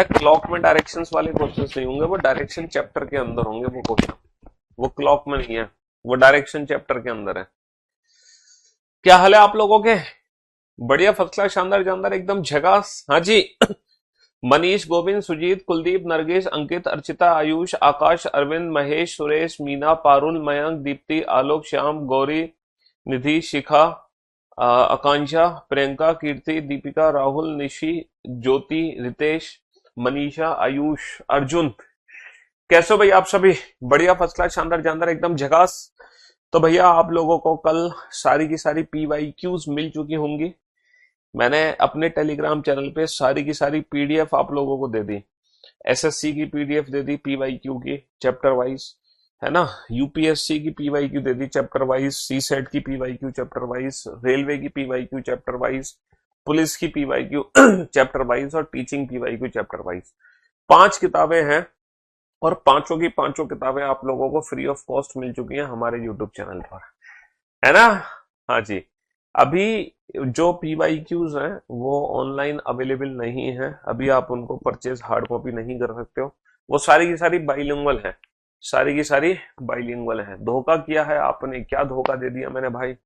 बेटा क्लॉक में डायरेक्शंस वाले क्वेश्चन नहीं होंगे, वो डायरेक्शन चैप्टर के अंदर होंगे वो क्वेश्चन। वो क्लॉक में नहीं है, वो डायरेक्शन चैप्टर के अंदर है। क्या हाल है आप लोगों के? बढ़िया, फर्स्ट क्लास, शानदार जानदार, एकदम झकास। हाँ जी। मनीष, गोविंद, सुजीत, कुलदीप, नरगिस, अंकित, अर्चिता, आयुष, आकाश, अरविंद, महेश, सुरेश, मीना, पारुल, मयंक, दीप्ति, आलोक, श्याम, गौरी, निधि, शिखा, आकांक्षा, प्रियंका, कीर्ति, दीपिका, राहुल, निशी, ज्योति, रितेश, मनीषा, आयुष, अर्जुन। कैसे हो भाई आप सभी? बढ़िया, फर्स्ट क्लास, शानदार जानदार, एकदम झकास। तो भैया आप लोगों को कल सारी की सारी पीवाईक्यूज मिल चुकी होंगी। मैंने अपने टेलीग्राम चैनल पे सारी की सारी पीडीएफ आप लोगों को दे दी। एसएससी की पीडीएफ दे दी पीवाईक्यू की चैप्टर वाइज, है ना। यूपीएससी की पीवाईक्यू दे दी चैप्टर वाइज, सी सेट की पीवाईक्यू चैप्टर वाइज, रेलवे की पीवाईक्यू चैप्टर वाइज, पुलिस की पीवाईक्यू चैप्टर वाइज और टीचिंग पीवाईक्यू चैप्टर वाइज। 5 किताबें हैं और पांचों की पांचों किताबें आप लोगों को फ्री ऑफ कॉस्ट मिल चुकी हैं हमारे यूट्यूब चैनल पर, है ना। हाँ जी। अभी जो पीवाईक्यूज हैं वो ऑनलाइन अवेलेबल नहीं है, अभी आप उनको परचेज हार्ड कॉपी नहीं कर सकते हो। वो सारी की सारी बाइलिंगुअल है, सारी की सारी बाइलिंगुअल है। धोखा किया है आपने, क्या धोखा दे दिया मैंने भाई।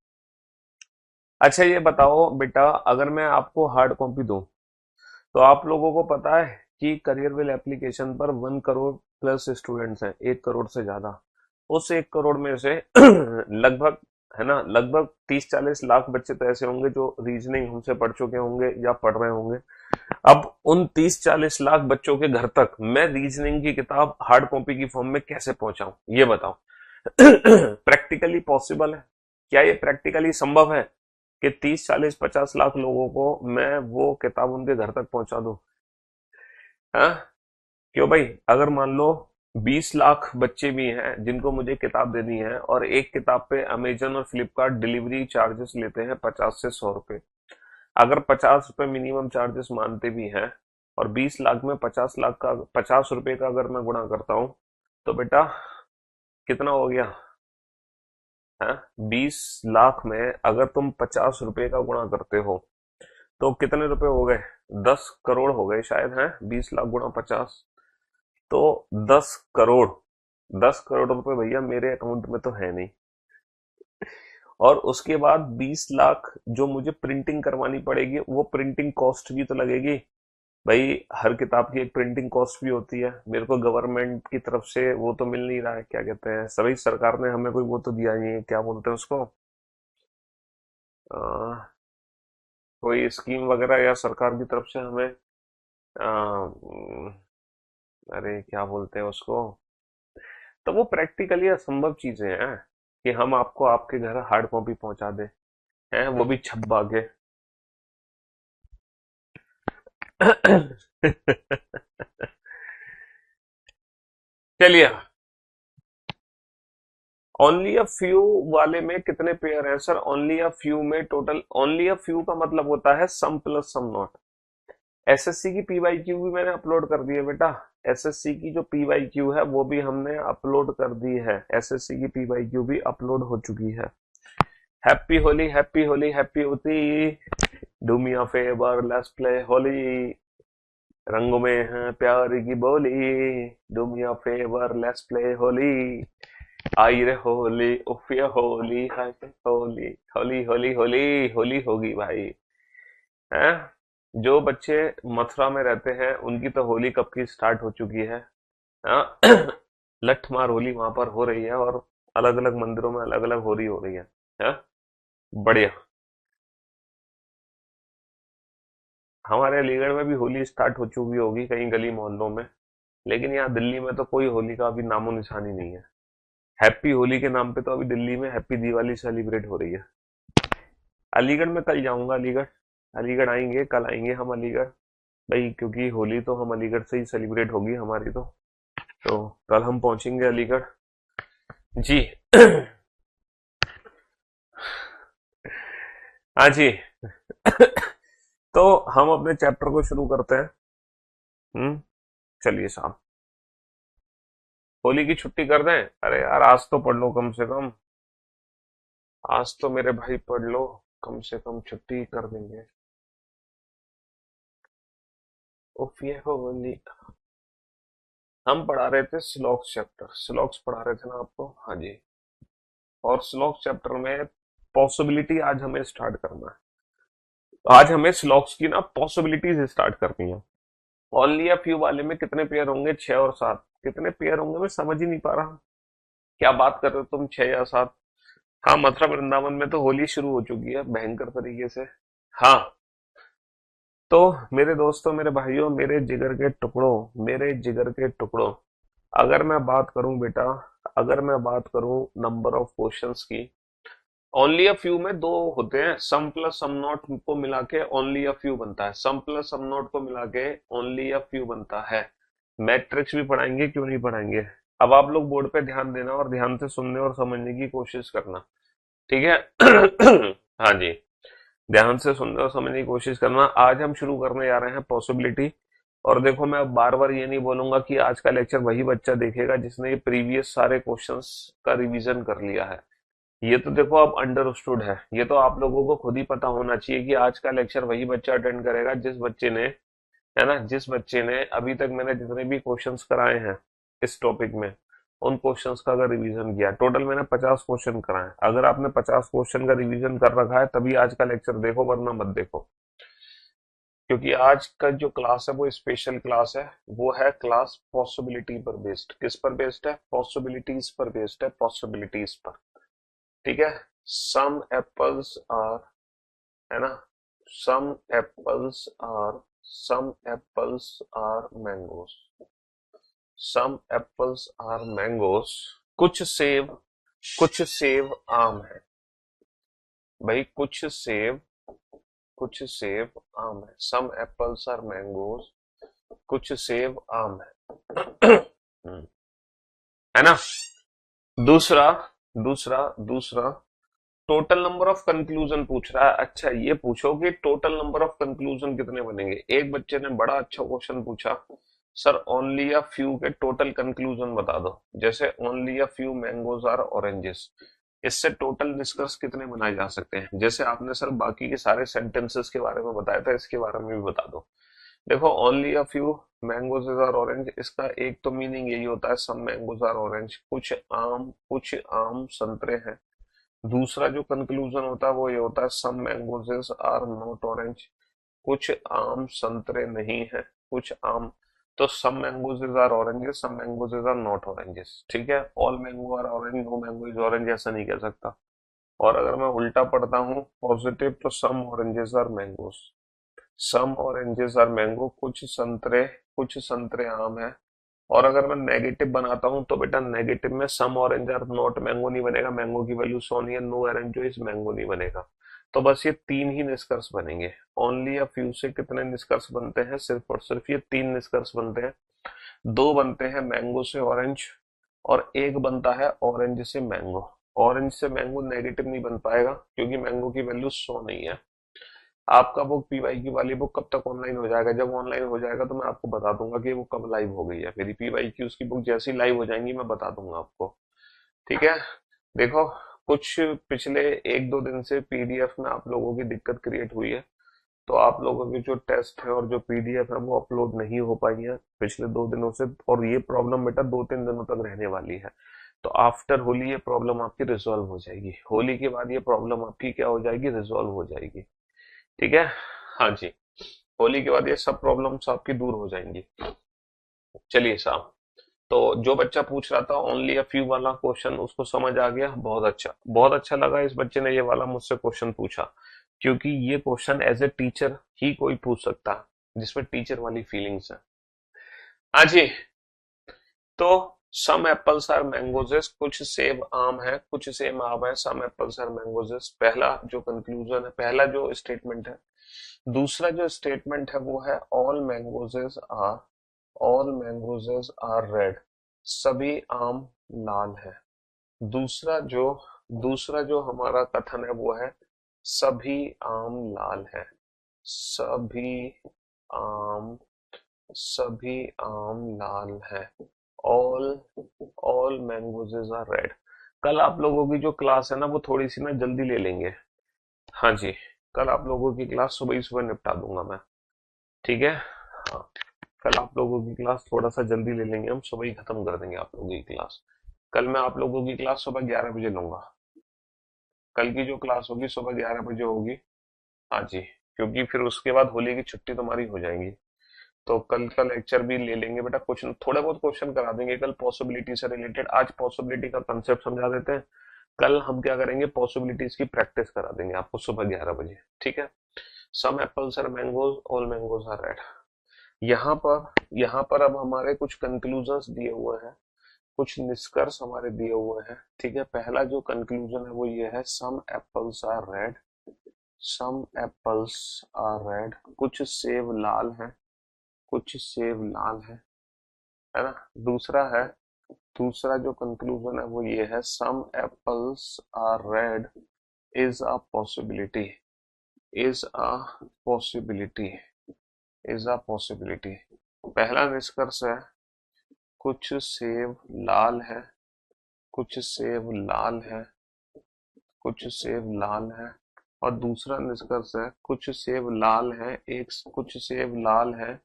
अच्छा ये बताओ बेटा, अगर मैं आपको हार्ड कॉपी दूं तो आप लोगों को पता है कि करियरविल एप्लीकेशन पर 1 करोड़ प्लस स्टूडेंट्स हैं, 1 करोड़ से ज्यादा। उस 1 करोड़ में से लगभग, है ना, लगभग 30-40 लाख बच्चे तो ऐसे होंगे जो रीजनिंग हमसे पढ़ चुके होंगे या पढ़ रहे होंगे। अब उन 30-40 लाख बच्चों के घर तक मैं रीजनिंग की किताब हार्ड कॉपी की फॉर्म में कैसे पहुंचाऊं, ये बताओ। प्रैक्टिकली पॉसिबल है? क्या ये प्रैक्टिकली संभव है कि 30-40-50 लाख लोगों को मैं वो किताब उनके घर तक पहुंचा दूं? हाँ, क्यों भाई? अगर मान लो 20 लाख बच्चे भी हैं जिनको मुझे किताब देनी है और एक किताब पे अमेजन और फ्लिपकार्ट डिलीवरी चार्जेस लेते हैं 50 से 100 रुपए। अगर 50 रुपए मिनिमम चार्जेस मानते भी हैं और 20 लाख में 50 लाख का 50 रुपए का अगर मैं गुणा करता हूं तो बेटा कितना हो गया है? 20 लाख में अगर तुम 50 रुपए का गुणा करते हो तो कितने रुपए हो गए? 10 करोड़ हो गए शायद, हैं? 20 लाख गुणा 50 तो 10 करोड़। 10 करोड़ रुपए भैया मेरे अकाउंट में तो है नहीं। और उसके बाद 20 लाख जो मुझे प्रिंटिंग करवानी पड़ेगी, वो प्रिंटिंग कॉस्ट भी तो लगेगी भाई। हर किताब की एक प्रिंटिंग कॉस्ट भी होती है। मेरे को गवर्नमेंट की तरफ से वो तो मिल नहीं रहा है, क्या कहते हैं, सभी सरकार ने हमें कोई वो तो दिया नहीं है, क्या बोलते हैं उसको, अ, कोई स्कीम वगैरह या सरकार की तरफ से हमें, अरे क्या बोलते हैं उसको। तो वो प्रैक्टिकली असंभव चीजें हैं कि हम आपको आपके घर हार्ड कॉपी पहुंचा दें, हैं, वो भी छपवा के। चलिए, ओनली अ फ्यू वाले में कितने पेयर हैं सर? ओनली अ फ्यू में टोटल, ओनली अ फ्यू का मतलब होता है सम प्लस सम नॉट। एसएससी की पीवाईक्यू भी मैंने अपलोड कर दी है बेटा। एसएससी की जो पीवाईक्यू है वो भी हमने अपलोड कर दी है, एसएससी की पीवाईक्यू भी अपलोड हो चुकी है। Happy Holi, happy Holi, happy Holi. Do me a favour, let's play Holi. रंगों में है प्यार की बोली। Do me a favour, let's play Holi. आई रे होली, उफ ये होली, हाय रे होली, होली होली होली होली होगी भाई, हैं। जो बच्चे मथुरा में रहते हैं उनकी तो होली कब की स्टार्ट हो चुकी है। हाँ। लठ मार होली वहां पर हो रही है और अलग अलग मंदिरों में अलग अलग होली हो रही है। हाँ, बढ़िया। हमारे अलीगढ़ में भी होली स्टार्ट हो चुकी होगी कहीं गली मोहल्लों में, लेकिन यहाँ दिल्ली में तो कोई होली का अभी नामो निशानी नहीं है। हैप्पी होली के नाम पे तो अभी दिल्ली में हैप्पी दिवाली सेलिब्रेट हो रही है। अलीगढ़ में कल जाऊंगा, अलीगढ़। अलीगढ़ आएंगे, कल आएंगे हम अलीगढ़ भाई, क्योंकि होली तो हम अलीगढ़ से ही सेलिब्रेट होगी हमारी तो कल हम पहुंचेंगे अलीगढ़ जी। हाँ जी। तो हम अपने चैप्टर को शुरू करते हैं। चलिए साहब, होली की छुट्टी कर दें? अरे यार आज तो पढ़ लो कम से कम, आज तो मेरे भाई पढ़ लो, कम से कम छुट्टी कर देंगे। उफ ये होली। हम पढ़ा रहे थे स्लॉक्स चैप्टर, स्लॉक्स पढ़ा रहे थे ना आपको, हाँ जी। और स्लॉक्स चैप्टर में पॉसिबिलिटी आज हमें स्टार्ट करना है। आज हमें स्लॉक्स की ना पॉसिबिलिटीज स्टार्ट करनी है। ओनली अ फ्यू वाले में कितने पेयर होंगे? 6 और 7। कितने पेयर होंगे मैं समझ ही नहीं पा रहा। क्या बात कर रहे हो तुम, 6 या 7? हाँ, मथुरा वृंदावन में तो होली शुरू हो चुकी है भयंकर तरीके से। हाँ। तो मेरे दोस्तों, मेरे भाइयों, मेरे जिगर के टुकड़ों, मेरे जिगर के टुकड़ों, अगर मैं बात करूं बेटा, अगर मैं बात करूं नंबर ऑफ क्वेश्चंस की, ओनली अ फ्यू में दो होते हैं। सम प्लस सम नॉट को मिला के ओनली अ फ्यू बनता है। सम प्लस सम नॉट को मिला के ओनली अ फ्यू बनता है। मैट्रिक्स भी पढ़ाएंगे, क्यों नहीं पढ़ाएंगे। अब आप लोग बोर्ड पे ध्यान देना और ध्यान से सुनने और समझने की कोशिश करना, ठीक है। हाँ जी, ध्यान से सुनने और समझने की कोशिश करना। आज हम शुरू करने जा रहे हैं पॉसिबिलिटी। और देखो, मैं बार बार ये नहीं बोलूंगा कि आज का लेक्चर वही बच्चा देखेगा जिसने ये प्रीवियस सारे क्वेश्चंस का रिवीजन कर लिया है। ये तो देखो अब अंडरस्टूड है, ये तो आप लोगों को खुद ही पता होना चाहिए कि आज का लेक्चर वही बच्चा अटेंड करेगा जिस बच्चे ने, है ना, जिस बच्चे ने अभी तक मैंने जितने भी क्वेश्चंस कराए हैं इस टॉपिक में, उन क्वेश्चंस का अगर रिवीजन किया। टोटल मैंने 50 क्वेश्चन कराए। अगर आपने 50 क्वेश्चन का रिवीजन कर रखा है तभी आज का लेक्चर देखो, वरना मत देखो। क्योंकि आज का जो क्लास है वो स्पेशल क्लास है। वो है क्लास पॉसिबिलिटी पर बेस्ड। किस पर बेस्ड है? पॉसिबिलिटीज पर बेस्ड है, पॉसिबिलिटीज पर। ठीक है। सम एप्पल्स आर, है ना, some apples are, some apples are mangoes, some apples are mangoes, कुछ सेब आम है। भाई कुछ सेब आम है। सम एप्पल्स आर मैंगोस, कुछ सेब आम है। है ना। दूसरा दूसरा दूसरा टोटल नंबर ऑफ कंक्लूजन पूछ रहा है। अच्छा, ये पूछो कि टोटल नंबर ऑफ कंक्लूजन कितने बनेंगे। एक बच्चे ने बड़ा अच्छा क्वेश्चन पूछा, सर ओनली अ फ्यू के टोटल कंक्लूजन बता दो। जैसे only a few mangoes are oranges, इससे टोटल निष्कर्ष कितने बनाए जा सकते हैं। जैसे आपने सर बाकी के सारे सेंटेंसेस के बारे में बताया था, इसके बारे में भी बता दो। देखो, only a few mangoes are orange, इसका एक तो मीनिंग यही होता है सम मैंगोज आर ऑरेंज, कुछ आम संतरे हैं। दूसरा जो कंक्लूजन होता है वो ये होता है some mangoes are not orange, कुछ आम संतरे नहीं है, कुछ आम। तो some mangoes are oranges, some mangoes are not oranges. ठीक है। All mango are orange, no mango is orange, ऐसा नहीं कह सकता। और अगर मैं उल्टा पढ़ता हूँ पॉजिटिव, तो some oranges are mangoes, some oranges are mango, कुछ संतरे आम है। और अगर मैं नेगेटिव बनाता हूं तो बेटा नेगेटिव में some orange are not mango नहीं बनेगा, मैंगो की वैल्यू 100 नहीं है, नो ऑरेंज जो इस मैंगो नहीं बनेगा। तो बस ये तीन ही निष्कर्ष बनेंगे। ओनली अ फ्यू से कितने निष्कर्ष बनते हैं? सिर्फ और सिर्फ ये तीन निष्कर्ष बनते हैं। दो बनते हैं मैंगो से ऑरेंज, और एक बनता है ऑरेंज से मैंगो। ऑरेंज से मैंगो नेगेटिव नहीं बन पाएगा क्योंकि मैंगो की वैल्यू 100 नहीं है। आपका बुक पीवाई की वाली बुक कब तक ऑनलाइन हो जाएगा? जब ऑनलाइन हो जाएगा तो मैं आपको बता दूंगा कि वो कब लाइव हो गई है। मेरी पीवाई की उसकी बुक जैसी लाइव हो जाएंगी मैं बता दूंगा आपको। ठीक है। देखो, कुछ पिछले 1-2 दिन से पीडीएफ में आप लोगों की दिक्कत क्रिएट हुई है। तो आप लोगों के जो टेस्ट है और जो पीडीएफ है वो अपलोड नहीं हो पाई है पिछले 2 दिनों से। और ये प्रॉब्लम बेटा 2-3 दिनों तक रहने वाली है। तो आफ्टर होली ये प्रॉब्लम आपकी रिजॉल्व हो जाएगी। होली के बाद ये प्रॉब्लम आपकी क्या हो जाएगी? रिजॉल्व हो जाएगी। ठीक है। हाँ जी, होली के बाद ये सब प्रॉब्लम्स आपकी दूर हो जाएंगी। चलिए साहब, तो जो बच्चा पूछ रहा था ओनली अ फ्यू वाला क्वेश्चन, उसको समझ आ गया। बहुत अच्छा, बहुत अच्छा लगा इस बच्चे ने ये वाला मुझसे क्वेश्चन पूछा, क्योंकि ये क्वेश्चन एज ए टीचर ही कोई पूछ सकता है जिसमें टीचर वाली फीलिंग्स है। हाँ जी। तो सम एप्पल्स आर मैंगोजेस, कुछ सेब आम है, कुछ सेब आम है, सम एप्पल्स आर मैंगोजेस, पहला जो कंक्लूजन है, पहला जो स्टेटमेंट है। दूसरा जो स्टेटमेंट है वो है ऑल मैंगोजेस आर रेड, सभी आम लाल है। दूसरा जो दूसरा जो हमारा कथन है वो है सभी आम लाल है, सभी आम सभी आम लाल है। All all mangoes are red. कल आप लोगों की जो क्लास है ना वो थोड़ी सी ना जल्दी ले लेंगे। हाँ जी, कल आप लोगों की क्लास सुबह ही सुबह निपटा दूंगा मैं। ठीक है। हाँ। कल आप लोगों की क्लास थोड़ा सा जल्दी ले लेंगे, हम सुबह ही खत्म कर देंगे आप लोगों की क्लास। कल मैं आप लोगों की क्लास सुबह 11 बजे लूंगा। कल की जो क्लास होगी सुबह 11 बजे होगी। हाँ जी, क्योंकि फिर उसके बाद होली की छुट्टी तुम्हारी हो जाएगी। तो कल का लेक्चर भी ले लेंगे बेटा, कुछ थोड़े बहुत क्वेश्चन करा देंगे कल पॉसिबिलिटी से रिलेटेड। आज पॉसिबिलिटी का कंसेप्ट समझा देते हैं। कल हम क्या करेंगे, पॉसिबिलिटीज की प्रैक्टिस करा देंगे आपको सुबह 11 बजे, ठीक है। Some apples are mangoes, all mangoes are red. यहाँ पर अब हमारे कुछ कंक्लूजन्स दिए हुए हैं, कुछ निष्कर्ष हमारे दिए हुए हैं, ठीक है। पहला जो कंक्लूजन है वो ये है, some apples are red, some apples are red, कुछ सेब लाल हैं, कुछ सेब लाल है ना। दूसरा जो कंक्लूजन है वो ये है, some apples are red is a possibility, is a possibility, is a possibility. पहला निष्कर्ष है, कुछ सेब लाल है, कुछ सेब लाल है, कुछ सेब लाल है। और दूसरा निष्कर्ष है, कुछ सेब लाल है, कुछ सेब लाल है,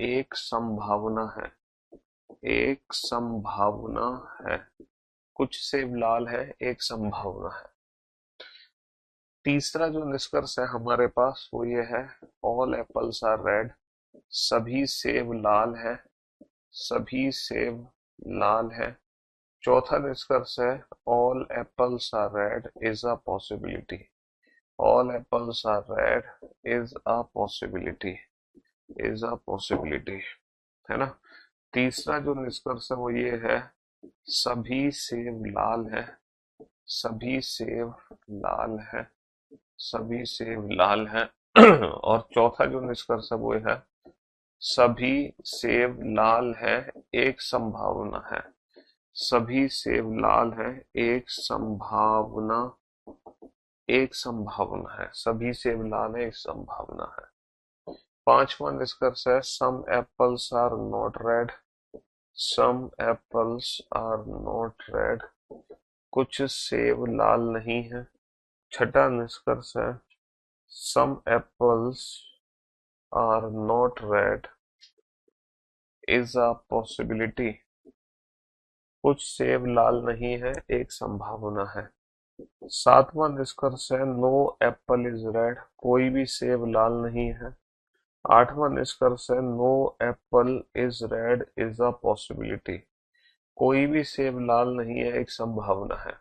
एक संभावना है, एक संभावना है। कुछ सेब लाल है, एक संभावना है। तीसरा जो निष्कर्ष है हमारे पास वो ये है, ऑल एप्पल्स आर रेड, सभी सेब लाल है, सभी सेब लाल है। चौथा निष्कर्ष है, all apples are red is a possibility, all apples are red is a possibility, is a possibility, है ना। तीसरा जो निष्कर्ष है वो ये है, सभी सेब लाल है, सभी सेब लाल है, सभी सेब लाल है। और चौथा जो निष्कर्ष है वो है, सभी सेब लाल है, एक संभावना है, सभी सेब लाल है, एक संभावना, एक संभावना है, सभी सेब लाल है, एक संभावना है। पांचवा निष्कर्ष है, some apples are not red, some apples are not red, कुछ सेब लाल नहीं है। छठा निष्कर्ष है, some apples are not red is a possibility, कुछ सेब लाल नहीं है, एक संभावना है। सातवां निष्कर्ष है, नो एप्पल इज रेड, कोई भी सेब लाल नहीं है। आठवां निष्कर्ष है, no apple is red is a possibility, कोई भी सेब लाल नहीं है, एक संभावना है।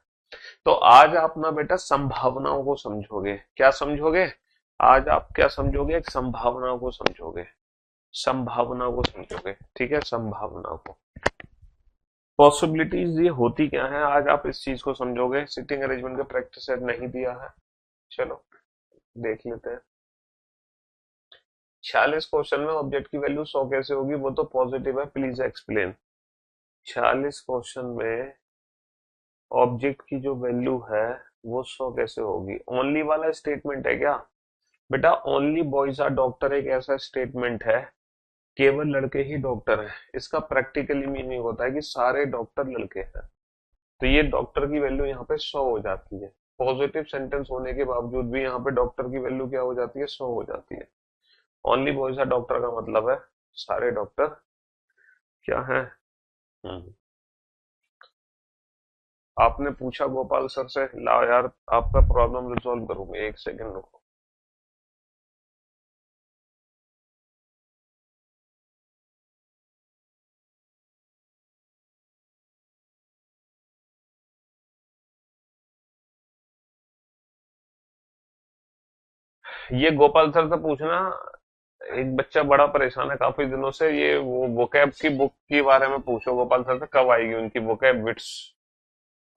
तो आज आप ना बेटा संभावनाओं को समझोगे। क्या समझोगे? आज आप क्या समझोगे? एक संभावनाओं को समझोगे, संभावना को समझोगे, ठीक है, संभावना को। पॉसिबिलिटीज ये होती क्या है, आज आप इस चीज को समझोगे। सिटिंग अरेंजमेंट का प्रैक्टिस सेट नहीं दिया है, चलो देख लेते हैं। 46 क्वेश्चन में ऑब्जेक्ट की वैल्यू 100 कैसे होगी, वो तो पॉजिटिव है, प्लीज एक्सप्लेन। 46 क्वेश्चन में ऑब्जेक्ट की जो वैल्यू है वो 100 कैसे होगी? ओनली वाला स्टेटमेंट है क्या बेटा? ओनली बॉयज आर डॉक्टर एक ऐसा स्टेटमेंट है, केवल लड़के ही डॉक्टर हैं। इसका प्रैक्टिकली मीनिंग होता है कि सारे डॉक्टर लड़के हैं। तो ये डॉक्टर की वैल्यू यहाँ पे 100 हो जाती है। पॉजिटिव सेंटेंस होने के बावजूद भी यहाँ पे डॉक्टर की वैल्यू क्या हो जाती है? 100 हो जाती है। ओनली बॉयज आर डॉक्टर का मतलब है सारे डॉक्टर क्या है? आपने पूछा गोपाल सर से, लाओ यार आपका प्रॉब्लम रिजॉल्व करूंगा, एक सेकंड रुको। ये गोपाल सर से पूछना, एक बच्चा बड़ा परेशान है काफी दिनों से, ये वो वोकैब की बुक के बारे में पूछो गोपाल सर से, कब आएगी उनकी वोकैब बिट्स।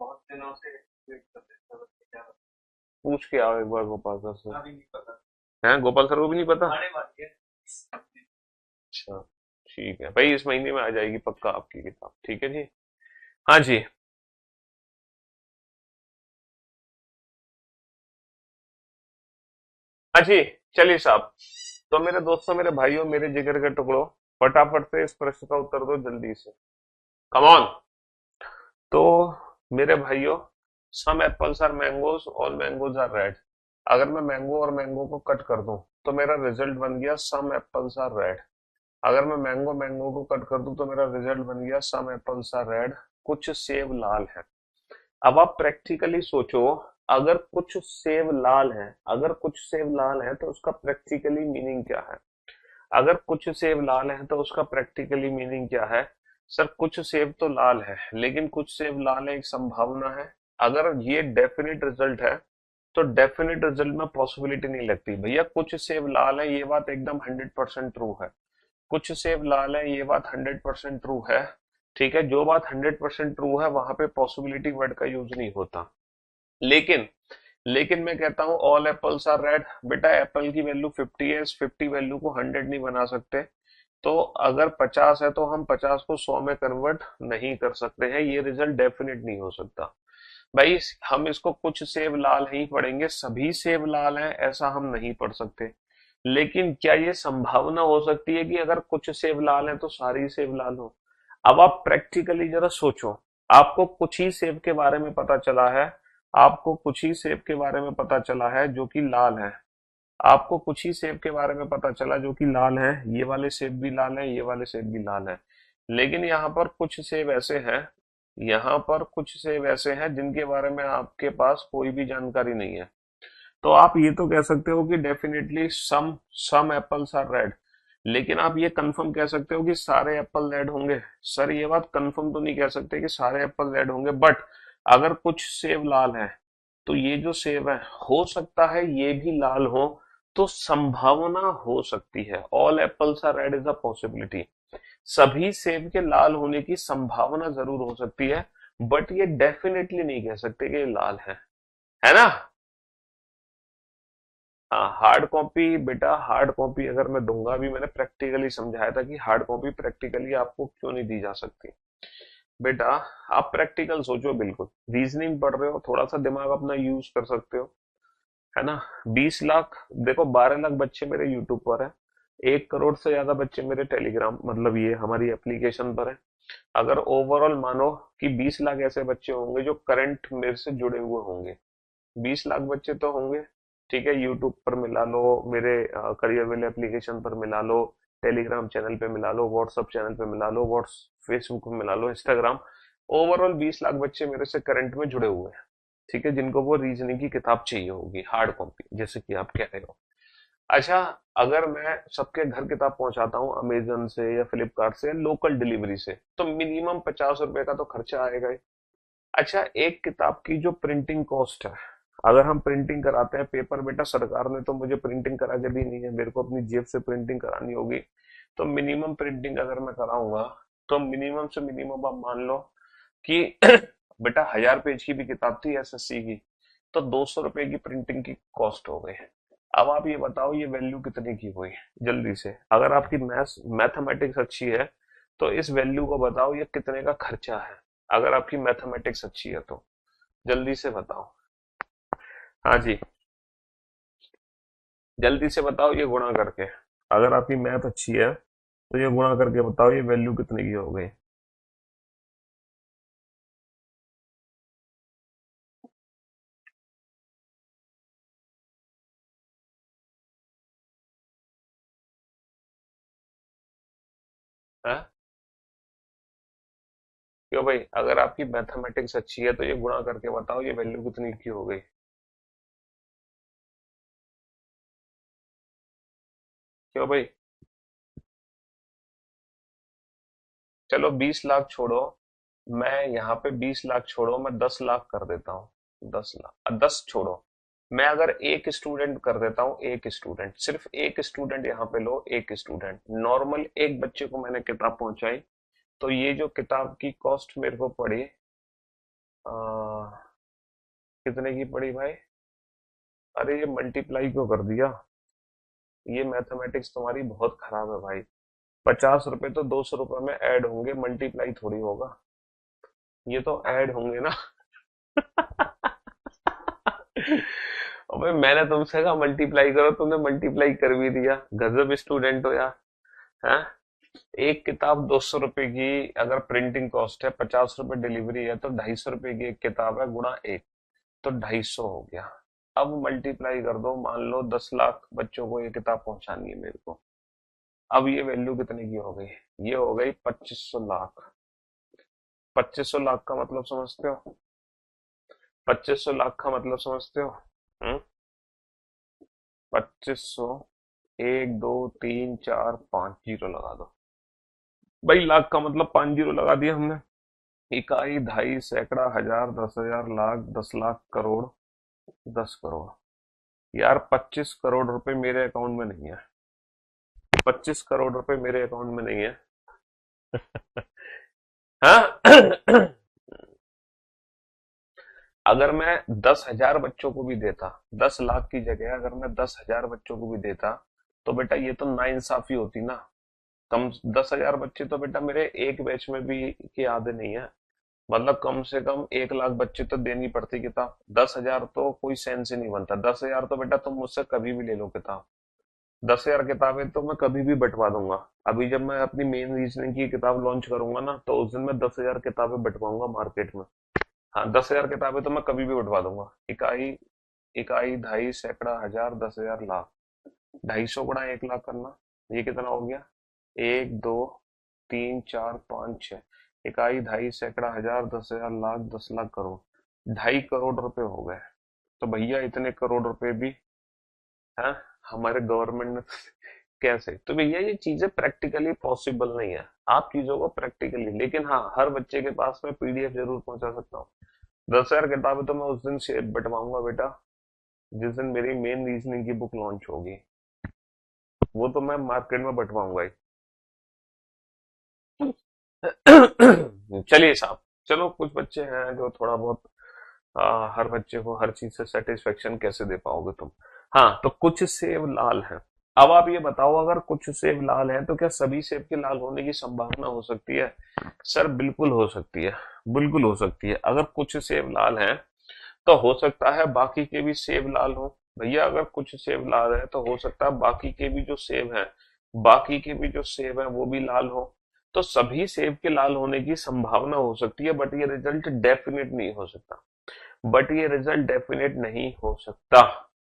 बहुत दिनों से वेट कर रहे हैं, क्या पूछ के आओ एक बार गोपाल सर से। अभी नहीं पता है, गोपाल सर को भी नहीं पता? अच्छा, ठीक है भाई, इस महीने में आ जाएगी पक्का आपकी किताब, ठीक है जी। हाँ जी, हाँ जी, चलिए साहब। तो मेरे दोस्तों, मेरे भाइयों, मेरे जिगर के टुकड़ों, फटाफट से इस प्रश्न का उत्तर दो जल्दी से, कम ऑन। तो मेरे भाइयों, some apples are mangoes, all mangoes are red. अगर मैं मैंगो और मैंगो को कट कर दूं तो मेरा रिजल्ट बन गया, सम एप्पल्स आर रेड। अगर मैं मैंगो मैंगो को कट कर दूं तो मेरा रिजल्ट बन गया सम एप्पल्स आर रेड, कुछ सेब लाल है। अब आप प्रैक्टिकली सोचो, अगर कुछ सेब लाल है, अगर कुछ सेब लाल है तो उसका प्रैक्टिकली मीनिंग क्या है? अगर कुछ सेब लाल है तो उसका प्रैक्टिकली मीनिंग क्या है? सर कुछ सेब तो लाल है, लेकिन कुछ सेब लाल है एक संभावना है। अगर ये डेफिनेट रिजल्ट है तो डेफिनेट रिजल्ट में पॉसिबिलिटी नहीं लगती भैया। कुछ सेब लाल है ये बात एकदम 100% ट्रू है, कुछ सेब लाल है ये बात 100% ट्रू है। ठीक है, जो बात 100% ट्रू है वहां पे पॉसिबिलिटी वर्ड का यूज नहीं होता। लेकिन लेकिन मैं कहता हूं ऑल एप्पल्स आर रेड। बेटा एप्पल की वैल्यू 50 है, इस 50 वैल्यू को 100 नहीं बना सकते। तो अगर 50 है तो हम 50 को 100 में कन्वर्ट नहीं कर सकते हैं, ये रिजल्ट डेफिनेट नहीं हो सकता भाई। हम इसको कुछ सेब लाल ही पढ़ेंगे, सभी सेब लाल हैं ऐसा हम नहीं पढ़ सकते। लेकिन क्या ये संभावना हो सकती है कि अगर कुछ सेब लाल हैं तो सारी सेब लाल हो? अब आप प्रैक्टिकली जरा सोचो, आपको कुछ ही सेब के बारे में पता चला है, आपको कुछ ही सेब के बारे में पता चला है जो कि लाल है, आपको कुछ ही सेब के बारे में पता चला जो कि लाल है, ये वाले सेब भी लाल है, ये वाले सेब भी लाल है। लेकिन यहाँ पर कुछ सेब ऐसे हैं, यहाँ पर कुछ सेब ऐसे हैं जिनके बारे में आपके पास कोई भी जानकारी नहीं है। तो आप ये तो कह सकते हो कि definitely some some apples are red, लेकिन आप ये कंफर्म कह सकते हो कि सारे एप्पल रेड होंगे? सर ये बात कंफर्म तो नहीं कह सकते कि सारे एप्पल रेड होंगे, बट अगर कुछ सेब लाल है तो ये जो सेब है हो सकता है ये भी लाल हो, तो संभावना हो सकती है। All apples are red is a possibility. सभी सेब के लाल होने की संभावना जरूर हो सकती है, बट ये डेफिनेटली नहीं कह सकते कि ये लाल है ना? हाँ, हार्ड कॉपी बेटा, हार्ड कॉपी अगर मैं दूंगा, भी मैंने प्रैक्टिकली समझाया था कि हार्ड कॉपी प्रैक्टिकली आपको क्यों नहीं दी जा सकती। बेटा आप प्रैक्टिकल सोचो, बिल्कुल रीजनिंग पढ़ रहे हो, थोड़ा सा दिमाग अपना यूज कर सकते हो, है ना? 20 लाख, देखो 12 लाख बच्चे मेरे यूट्यूब पर है, 1 करोड़ से ज्यादा बच्चे मेरे टेलीग्राम मतलब ये हमारी एप्लीकेशन पर है। अगर ओवरऑल मानो कि 20 लाख ऐसे बच्चे होंगे जो करंट मेरे से जुड़े हुए होंगे, 20 लाख बच्चे तो होंगे। ठीक है, यूट्यूब पर मिला लो, मेरे करियर वेल एप्लीकेशन पर मिला लो, टेलीग्राम चैनल पे मिला लो, व्हाट्सअप चैनल पे मिला लो, व्हाट्स फेसबुक पे मिला लो, इंस्टाग्राम, ओवरऑल 20 लाख बच्चे मेरे से करंट में जुड़े हुए हैं। ठीक है, जिनको वो रीजनिंग की किताब चाहिए होगी हार्ड कॉपी, जैसे कि आप कह रहे हो। अच्छा, अगर मैं सबके घर किताब पहुंचाता हूँ अमेजन से या फ्लिपकार्ट से या लोकल डिलीवरी से, तो मिनिमम 50 रुपए का तो खर्चा आएगा ही। अच्छा, एक किताब की जो प्रिंटिंग कॉस्ट है, अगर हम प्रिंटिंग कराते हैं पेपर, बेटा सरकार ने तो मुझे प्रिंटिंग करा के दी नहीं है, मेरे को अपनी जेब से प्रिंटिंग करानी होगी। तो मिनिमम प्रिंटिंग अगर मैं कराऊंगा तो मिनिमम से मिनिमम आप मान लो कि बेटा 1000 पेज की भी किताब थी एसएससी की, तो 200 रुपए की प्रिंटिंग की कॉस्ट हो गई। अब आप ये बताओ ये वैल्यू कितने की हुई? जल्दी से, अगर आपकी मैथमेटिक्स अच्छी है तो इस वैल्यू को बताओ ये कितने का खर्चा है, अगर आपकी मैथमेटिक्स अच्छी है तो जल्दी से बताओ। हाँ जी, जल्दी से बताओ ये गुणा करके, अगर आपकी मैथ अच्छी है तो ये गुणा करके बताओ ये वैल्यू कितने की हो गई। है? क्यों भाई, अगर आपकी मैथमेटिक्स अच्छी है तो ये गुणा करके बताओ ये वैल्यू कितनी की हो गई। क्यों भाई? चलो 20 लाख छोड़ो, मैं यहाँ पे 20 लाख छोड़ो, मैं 10 लाख कर देता हूँ, 10 लाख, 10 छोड़ो, मैं अगर एक स्टूडेंट कर देता हूँ, एक स्टूडेंट, सिर्फ एक स्टूडेंट यहाँ पे लो, एक स्टूडेंट नॉर्मल एक बच्चे को मैंने किताब पहुंचाई, तो ये जो किताब की कॉस्ट मेरे को पड़ी, कितने की पड़ी भाई? अरे ये मल्टीप्लाई क्यों कर दिया? ये मैथमेटिक्स तुम्हारी बहुत खराब है भाई। 50 रुपए तो 200 रुपए में ऐड होंगे, मल्टीप्लाई थोड़ी होगा, ये तो ऐड होंगे ना। अबे मैंने तुमसे कहा मल्टीप्लाई करो, तुमने मल्टीप्लाई कर भी दिया, गजब स्टूडेंट हो यार। हैं? एक किताब 200 रुपए की, अगर प्रिंटिंग कॉस्ट है, 50 रुपए डिलीवरी है, तो 250 रुपए की एक किताब है, गुणा एक, तो 250 हो गया। अब मल्टीप्लाई कर दो, मान लो 10 लाख बच्चों को ये किताब पहुंचानी है मेरे को, अब ये वैल्यू कितने की हो गई? ये हो गई 2500 लाख। 2500 लाख का मतलब समझते हो? 2500 लाख का मतलब समझते हो? 2500, 1 2 3 4 5 जीरो लगा दो भाई। लाख का मतलब 5 जीरो लगा दिया हमने। इकाई, ढाई, सैकड़ा, हजार, 10,000, लाख, 10 लाख, करोड़, 10 करोड़। यार 25 करोड़ रुपए मेरे अकाउंट में नहीं है। 25 करोड़ रुपए मेरे अकाउंट में नहीं है। हाँ। अगर मैं 10,000 बच्चों को भी देता, 10 लाख की जगह अगर मैं 10,000 बच्चों को भी देता, तो बेटा ये तो नाइंसाफी होती ना। कम 10,000 बच्चे तो बेटा मेरे एक बैच में भी के आधे नहीं है। मतलब कम से कम 1 लाख बच्चे तो देनी पड़ती किताब। 10,000 तो कोई सेंस ही नहीं बनता। 10,000 तो बेटा तुम मुझसे कभी भी ले लो किताब। 10,000 किताबें तो मैं कभी भी बंटवा दूंगा। अभी जब मैं अपनी मेन रीजनिंग की किताब लॉन्च करूंगा ना, तो उस दिन मैं 10,000 किताबें बंटवाऊंगा मार्केट में। हाँ, 10,000 किताबें तो मैं कभी भी बंटवा दूंगा। इकाई, इकाई, ढाई, सैकड़ा, हजार, 10,000, लाख। 250 गुणा 1 लाख करना, ये कितना हो गया? 1 2 3 4 5 6। इकाई, ढाई, सैकड़ा, हजार, 10,000, लाख, 10 लाख, करोड़। 2.5 करोड़ रुपए हो गए। तो भैया इतने करोड़ रुपए भी है हमारे गवर्नमेंट ने कैसे? तो भैया ये चीजें प्रैक्टिकली पॉसिबल नहीं है। आप चीजों को प्रैक्टिकली, लेकिन हाँ हर बच्चे के पास में पीडीएफ जरूर पहुंचा सकता हूँ। 10,000 किताबें तो मैं उस दिन से बंटवाऊंगा बेटा, जिस दिन मेरी मेन रीजनिंग की बुक लॉन्च होगी। वो तो मैं मार्केट में बंटवाऊंगा ही। चलिए साहब, चलो कुछ बच्चे हैं जो थोड़ा बहुत हर बच्चे को हर चीज से सेटिस्फेक्शन कैसे दे पाओगे तुम? हाँ, तो कुछ सेब लाल हैं। अब आप ये बताओ, अगर कुछ सेब लाल हैं तो क्या सभी सेब के लाल होने की संभावना हो सकती है? सर बिल्कुल हो सकती है। बिल्कुल हो सकती है। अगर कुछ सेब लाल हैं तो हो सकता है बाकी के भी सेब लाल हो। भैया अगर कुछ सेब लाल है तो हो सकता है बाकी के भी जो सेब हैं, बाकी के भी जो सेब हैं वो भी लाल हो। तो सभी सेब के लाल होने की संभावना हो सकती है, बट ये रिजल्ट डेफिनेट नहीं हो सकता। बट ये रिजल्ट डेफिनेट नहीं हो सकता।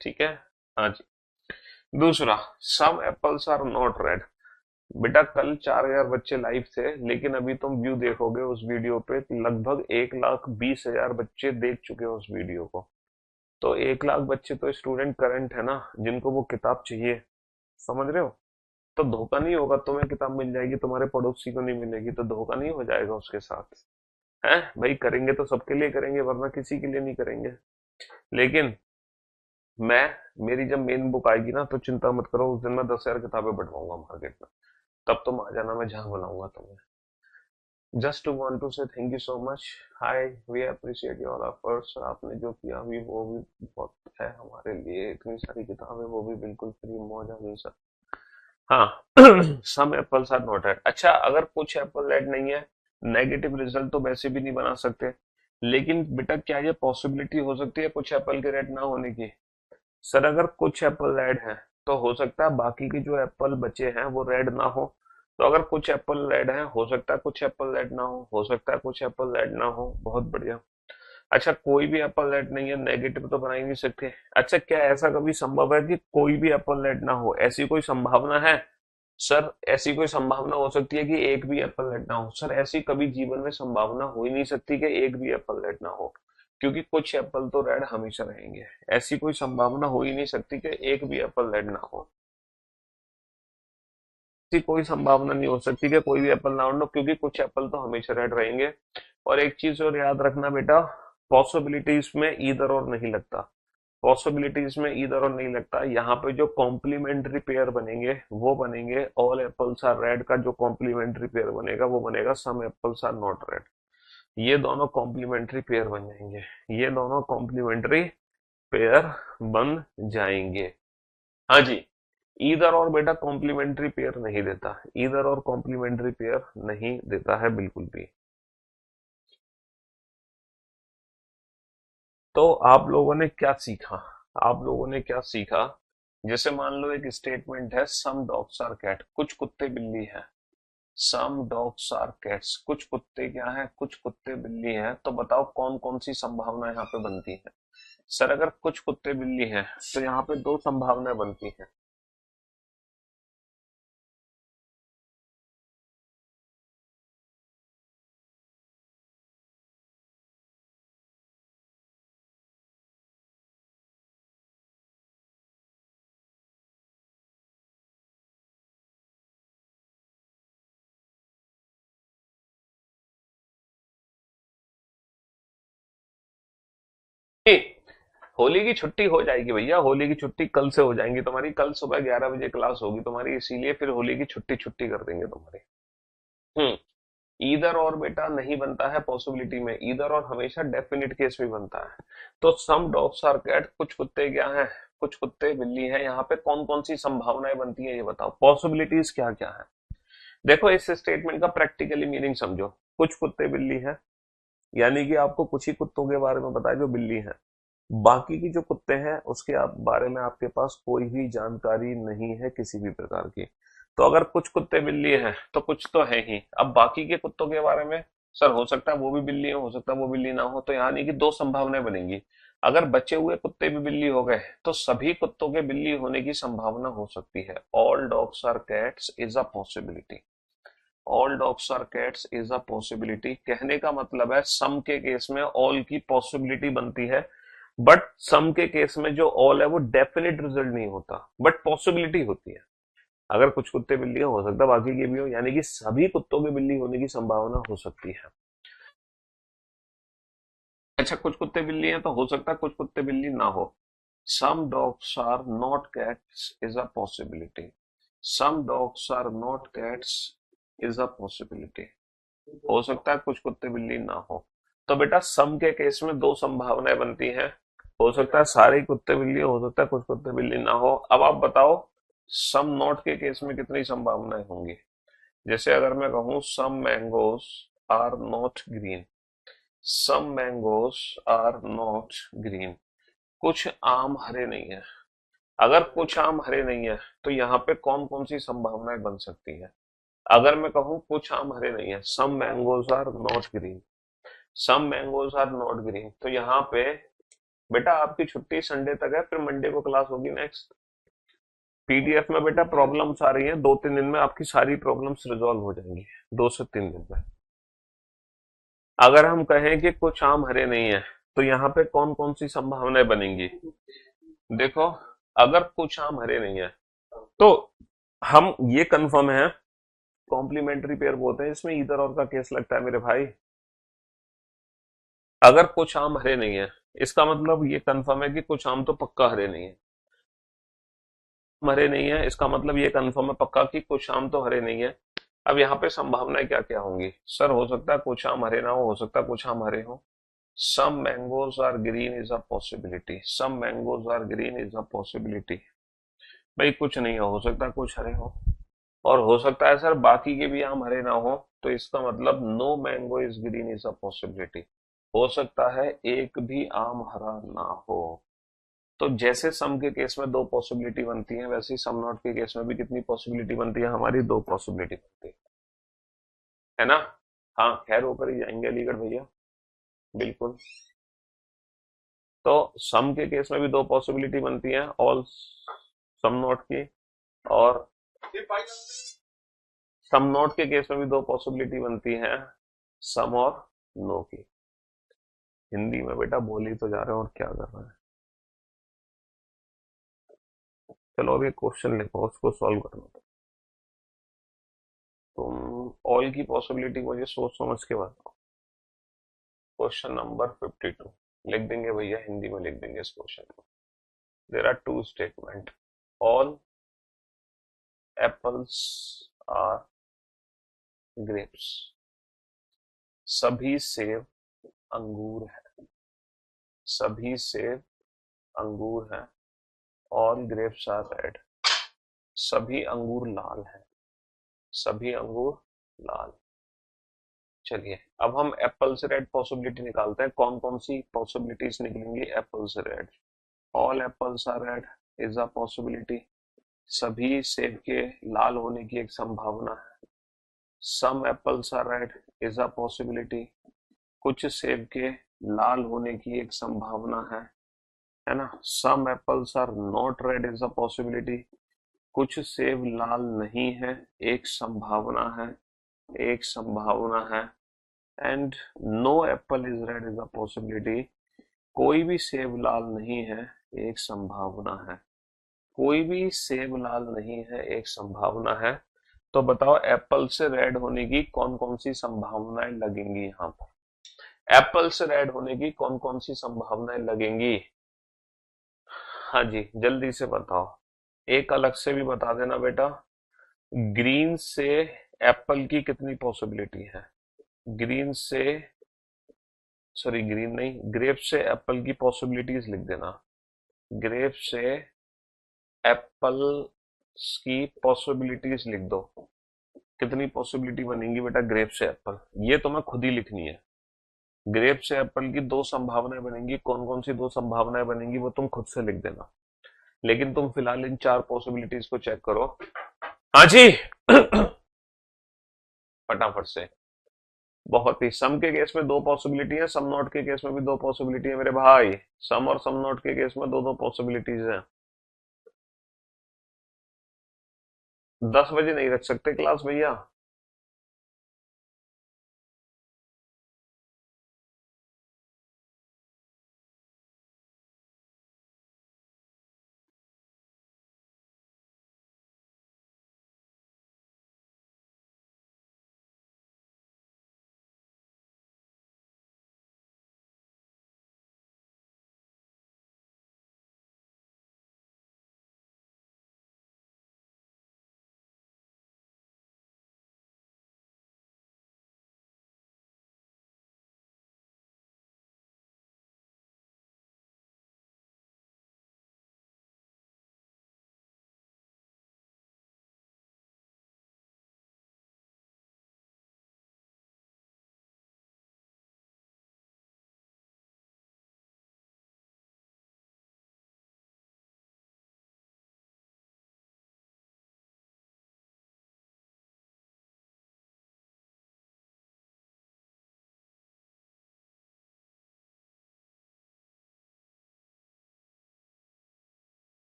ठीक है। हाँ जी। दूसरा, सम एप्पल्स आर नॉट रेड। बेटा कल 4,000 बच्चे लाइव थे, लेकिन अभी तुम व्यू देखोगे उस वीडियो पे तो लगभग 1,20,000 बच्चे देख चुके हो उस वीडियो को। तो 1 लाख बच्चे तो स्टूडेंट करंट है ना, जिनको वो किताब चाहिए। समझ रहे हो? तो धोखा नहीं होगा। तुम्हें किताब मिल जाएगी, तुम्हारे पड़ोसी को नहीं मिलेगी, तो धोखा नहीं हो जाएगा उसके साथ। है भाई, करेंगे तो सबके लिए करेंगे, वरना किसी के लिए नहीं करेंगे। लेकिन मैं, मेरी जब मेन बुक आएगी ना, तो चिंता मत करो, उस दिन मैं 10,000 किताबें बढ़वाऊंगा मार्केट में। तब तुम आ जाना, मैं जहां बुलाऊंगा तुम्हें। Just to want to say thank you so much. Hi, we appreciate your efforts. आपने जो किया अभी वो भी बहुत है हमारे लिए। इतनी सारी किताबें, वो भी बिल्कुल फ्री, मौज है सर। हाँ। सम एप्पल्स आर नॉट रेड। अच्छा, अगर कुछ एप्पल रेड नहीं है, नेगेटिव रिजल्ट तो वैसे भी नहीं बना सकते। लेकिन बेटा क्या ये पॉसिबिलिटी हो सकती है कुछ एप्पल के रेड ना होने की? सर अगर कुछ एप्पल रेड हैं तो हो सकता है बाकी के जो एप्पल बचे हैं वो रेड ना हो। तो अगर कुछ एप्पल रेड हैं, हो सकता है कुछ एप्पल रेड ना हो सकता है कुछ एप्पल रेड ना हो। बहुत बढ़िया। अच्छा, कोई भी एप्पल रेड नहीं है, नेगेटिव तो बना ही नहीं सकते। अच्छा, क्या ऐसा कभी संभव है कि कोई भी एप्पल रेड ना हो? ऐसी कोई संभावना है? सर ऐसी कोई संभावना हो सकती है कि एक भी एप्पल रेड ना हो? सर ऐसी कभी जीवन में संभावना हो ही नहीं सकती कि एक भी एप्पल रेड ना हो, क्योंकि कुछ एप्पल तो रेड हमेशा रहेंगे। ऐसी कोई संभावना हो ही नहीं सकती कि एक भी एप्पल रेड ना हो। ऐसी कोई संभावना नहीं हो सकती कि कोई भी एप्पल ना हो, क्योंकि कुछ एप्पल तो हमेशा रेड रहेंगे। और एक चीज और याद रखना बेटा, पॉसिबिलिटीज में ईदर और नहीं लगता। पॉसिबिलिटीज में ईदर और नहीं लगता। यहाँ पे जो कॉम्प्लीमेंट्री पेयर बनेंगे वो बनेंगे ऑल एप्पल्स आर रेड का। जो कॉम्प्लीमेंट्री पेयर बनेगा वो बनेगा सम एप्पल्स आर नॉट रेड। ये दोनों कॉम्प्लीमेंट्री पेयर बन जाएंगे। ये दोनों कॉम्प्लीमेंट्री पेयर बन जाएंगे। हाँ जी। ईदर और बेटा कॉम्प्लीमेंट्री पेयर नहीं देता। ईदर और कॉम्प्लीमेंट्री पेयर नहीं देता है बिल्कुल भी। तो आप लोगों ने क्या सीखा? आप लोगों ने क्या सीखा? जैसे मान लो एक स्टेटमेंट है, सम डॉग्स आर कैट, कुछ कुत्ते बिल्ली हैं। सम डॉग्स आर कैट्स, कुछ कुत्ते क्या हैं? कुछ कुत्ते बिल्ली हैं। तो बताओ कौन कौन सी संभावना यहाँ पे बनती है? सर अगर कुछ कुत्ते बिल्ली हैं तो यहाँ पे दो संभावनाएं बनती हैं। होली की छुट्टी हो जाएगी भैया, होली की छुट्टी कल से हो जाएंगी तुम्हारी, कल सुबह 11 बजे क्लास होगी तुम्हारी, इसीलिए फिर होली की छुट्टी छुट्टी कर देंगे तुम्हारी। हम्म। ईदर और बेटा नहीं बनता है पॉसिबिलिटी में, ईदर और हमेशा डेफिनेट केस में बनता है। तो सम डॉग्स आर कैट, कुछ कुत्ते क्या हैं, कुछ कुत्ते बिल्ली हैं, यहाँ पे कौन कौन सी संभावनाएं बनती है ये बताओ, पॉसिबिलिटीज क्या क्या है। देखो इस स्टेटमेंट का प्रैक्टिकली मीनिंग समझो, कुछ कुत्ते बिल्ली हैं, यानी कि आपको कुछ ही कुत्तों के बारे में पता है जो बिल्ली हैं, बाकी की जो कुत्ते हैं उसके बारे में आपके पास कोई भी जानकारी नहीं है किसी भी प्रकार की। तो अगर कुछ कुत्ते बिल्ली हैं तो कुछ तो है ही, अब बाकी के कुत्तों के बारे में सर हो सकता है वो भी बिल्ली हो सकता है वो बिल्ली ना हो, तो यानी कि दो संभावनाएं बनेंगी। अगर बचे हुए कुत्ते भी बिल्ली हो गए तो सभी कुत्तों के बिल्ली होने की संभावना हो सकती है। All dogs are cats is a possibility, all dogs are cats is a possibility, कहने का मतलब है सम के केस में ऑल की पॉसिबिलिटी बनती है, बट सम के केस में जो ऑल है वो डेफिनेट रिजल्ट नहीं होता, बट पॉसिबिलिटी होती है। अगर कुछ कुत्ते बिल्ली हो सकता है बाकी के भी हो, यानी कि सभी कुत्तों के बिल्ली होने की संभावना हो सकती है। अच्छा कुछ कुत्ते बिल्ली हैं तो हो सकता है कुछ कुत्ते बिल्ली ना हो। Some dogs are not cats is a possibility, some dogs are not cats is a possibility, हो सकता है कुछ कुत्ते बिल्ली ना हो। तो बेटा सम के केस में दो संभावनाएं बनती हैं, हो सकता है सारे ही कुत्ते बिल्ली हो सकता है कुछ कुत्ते बिल्ली ना हो। अब आप बताओ सम नॉट के केस में कितनी संभावनाएं होंगी। जैसे अगर मैं कहूं some mangoes are not green, some mangoes are not green, कुछ आम हरे नहीं है। अगर कुछ आम हरे नहीं है तो यहाँ पे कौन कौन सी संभावनाएं बन सकती है। अगर मैं कहूं कुछ आम हरे नहीं है, some mangoes are not green, some mangoes are not green, तो यहाँ पे बेटा आपकी छुट्टी संडे तक है, फिर मंडे को क्लास होगी नेक्स्ट। पीडीएफ में बेटा प्रॉब्लम्स आ रही हैं, 2-3 दिन में आपकी सारी प्रॉब्लम्स रिजॉल्व हो जाएंगी, 2 से 3 दिन में। अगर हम कहें कि कुछ आम हरे नहीं है तो यहाँ पे कौन कौन सी संभावनाएं बनेंगी। देखो अगर कुछ आम हरे नहीं है तो हम ये कंफर्म है, कॉम्प्लीमेंट्री पेयर बोलते हैं इसमें, इधर और का केस लगता है मेरे भाई। अगर कुछ आम हरे नहीं है इसका मतलब ये कंफर्म है कि कुछ आम तो पक्का हरे नहीं है, हरे नहीं है इसका मतलब ये कंफर्म है पक्का कि कुछ आम तो हरे नहीं है। अब यहाँ पे संभावनाएं क्या क्या होंगी सर, हो सकता है कुछ आम हरे ना हो सकता है कुछ आम हरे हो। Some mangoes are green is a possibility, some mangoes are green is a possibility, भाई कुछ नहीं हो सकता कुछ हरे हो। और हो सकता है सर बाकी के भी आम हरे ना हो, तो इसका मतलब no mango is green is a possibility, हो सकता है एक भी आम हरा ना हो। तो जैसे सम के केस में दो पॉसिबिलिटी बनती है, वैसे ही सम नॉट के केस में भी कितनी पॉसिबिलिटी बनती है हमारी, दो पॉसिबिलिटी बनती है ना। हाँ खैर होकर ही जाएंगे अलीगढ़ भैया, बिल्कुल। तो सम के केस में भी दो पॉसिबिलिटी बनती है, ऑल सम नॉट की, और सम नॉट के केस में भी दो पॉसिबिलिटी बनती है, सम और नो की। हिंदी में बेटा बोल ही तो जा रहे हो और क्या कर रहे हैं। चलो अब एक क्वेश्चन लिखो उसको सॉल्व करना। तुम ऑल की पॉसिबिलिटी मुझे सोच समझ के बताओ। क्वेश्चन नंबर 52 लिख देंगे भैया, हिंदी में लिख देंगे इस क्वेश्चन को। There are two statement, all apples are grapes, सभी सेब अंगूर है, सभी सेब अंगूर हैं। ऑल ग्रेप्स आर रेड, सभी अंगूर लाल हैं, सभी अंगूर लाल। चलिए अब हम एप्पल से रेड पॉसिबिलिटी निकालते हैं, कौन कौन सी पॉसिबिलिटीज निकलेंगी एप्पल से red. All apples are red is a possibility, सभी सेब के लाल होने की एक संभावना है। Some apples are red is a possibility, कुछ सेब के लाल होने की एक संभावना है ना। Some apples are not red is a possibility, कुछ सेब लाल नहीं है, एक संभावना है, एक संभावना है। And no apple is red is a possibility, कोई भी सेब लाल नहीं है, एक संभावना है, कोई भी सेब लाल नहीं है, एक संभावना है। तो बताओ एप्पल से रेड होने की कौन कौन सी संभावनाएं लगेंगी यहाँ पर, एप्पल से रेड होने की कौन कौन सी संभावनाएं लगेंगी। हाँ जी, जल्दी से बताओ। एक अलग से भी बता देना बेटा। ग्रीन से एप्पल की कितनी पॉसिबिलिटी है? ग्रीन से, सॉरी ग्रीन नहीं, ग्रेप से एप्पल की पॉसिबिलिटीज लिख देना। ग्रेप से एप्पल की पॉसिबिलिटीज लिख दो। कितनी पॉसिबिलिटी बनेंगी बेटा ग्रेप से एप्पल, ये तुम्हें खुद ही लिखनी है। ग्रेप से एप्पल की दो संभावनाएं बनेंगी, कौन कौन सी दो संभावनाएं बनेंगी वो तुम खुद से लिख देना। लेकिन तुम फिलहाल इन चार पॉसिबिलिटीज को चेक करो। हाँ जी। फटाफट से। बहुत ही, सम के केस में दो पॉसिबिलिटी है, सम नॉट के केस में भी दो पॉसिबिलिटी है मेरे भाई। सम और सम नॉट के केस में दो दो पॉसिबिलिटीज हैं। 10 बजे नहीं रख सकते क्लास भैया।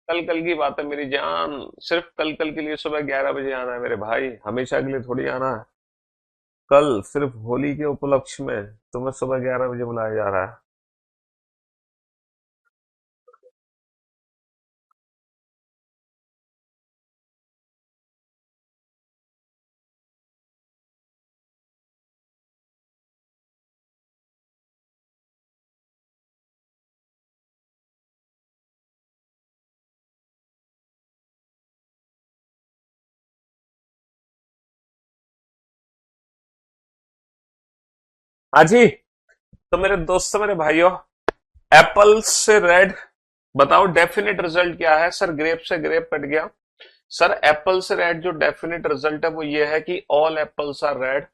कल कल की बात है मेरी जान। सिर्फ कल कल के लिए सुबह 11 बजे आना है मेरे भाई, हमेशा के लिए थोड़ी आना है। कल सिर्फ होली के उपलक्ष्य में तुम्हें सुबह 11 बजे बुलाया जा रहा है। हाँ जी। तो मेरे दोस्तों, मेरे भाइयों, एप्पल से रेड, बताओ डेफिनेट रिजल्ट क्या है? सर ग्रेप से ग्रेप कट गया। सर एप्पल से रेड जो डेफिनेट रिजल्ट है वो ये है कि ऑल एप्पल्स आर रेड।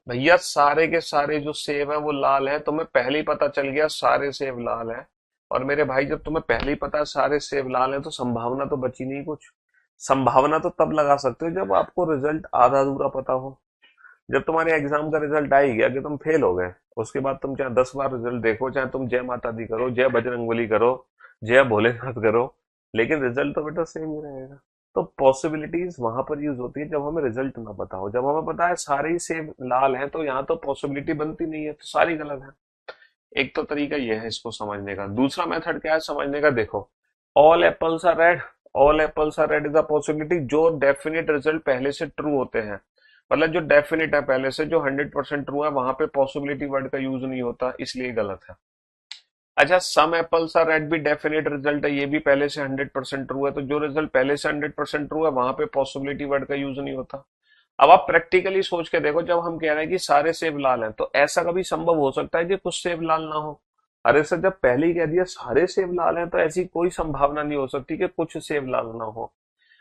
भैया सारे के सारे जो सेब है वो लाल है। तुम्हें पहले ही पता चल गया सारे सेब लाल है। और मेरे भाई जब तुम्हें पहले ही पता है सारे सेब लाल है तो संभावना तो बची नहीं कुछ। संभावना तो तब लगा सकते हो जब आपको रिजल्ट आधा अधूरा पता हो। जब तुम्हारे एग्जाम का रिजल्ट आ ही गया कि तुम फेल हो गए, उसके बाद तुम चाहे 10 बार रिजल्ट देखो, चाहे तुम जय माता दी करो, जय बजरंगबली करो, जय भोलेनाथ करो, लेकिन रिजल्ट तो बेटा सेम ही रहेगा। तो पॉसिबिलिटीज वहां पर यूज होती है जब हमें रिजल्ट ना पता हो। जब हमें पता है सारे ही सेब लाल हैं तो यहाँ तो पॉसिबिलिटी बनती नहीं है, तो सारी गलत है। एक तो तरीका यह है इसको समझने का। दूसरा मेथड क्या है समझने का? देखो, all apples are red, all apples are red is a possibility जो डेफिनेट रिजल्ट पहले से ट्रू होते हैं। मतलब जो डेफिनेट है पहले से, जो 100% ट्रू है, वहां पे पॉसिबिलिटी वर्ड का यूज नहीं होता, इसलिए गलत है। अच्छा, सम एप्पल्स आर रेड भी डेफिनेट रिजल्ट है, ये भी पहले से 100% ट्रू है। तो जो रिजल्ट पहले से 100% ट्रू है वहां पे पॉसिबिलिटी वर्ड का यूज नहीं होता। अब आप प्रैक्टिकली सोच के देखो, जब हम कह रहे हैं कि सारे सेब लाल हैं तो ऐसा कभी संभव हो सकता है कि कुछ सेब लाल ना हो? अरे सर, जब पहले ही कह दिया सारे सेब लाल हैं तो ऐसी कोई संभावना नहीं हो सकती कि कुछ सेब लाल ना हो।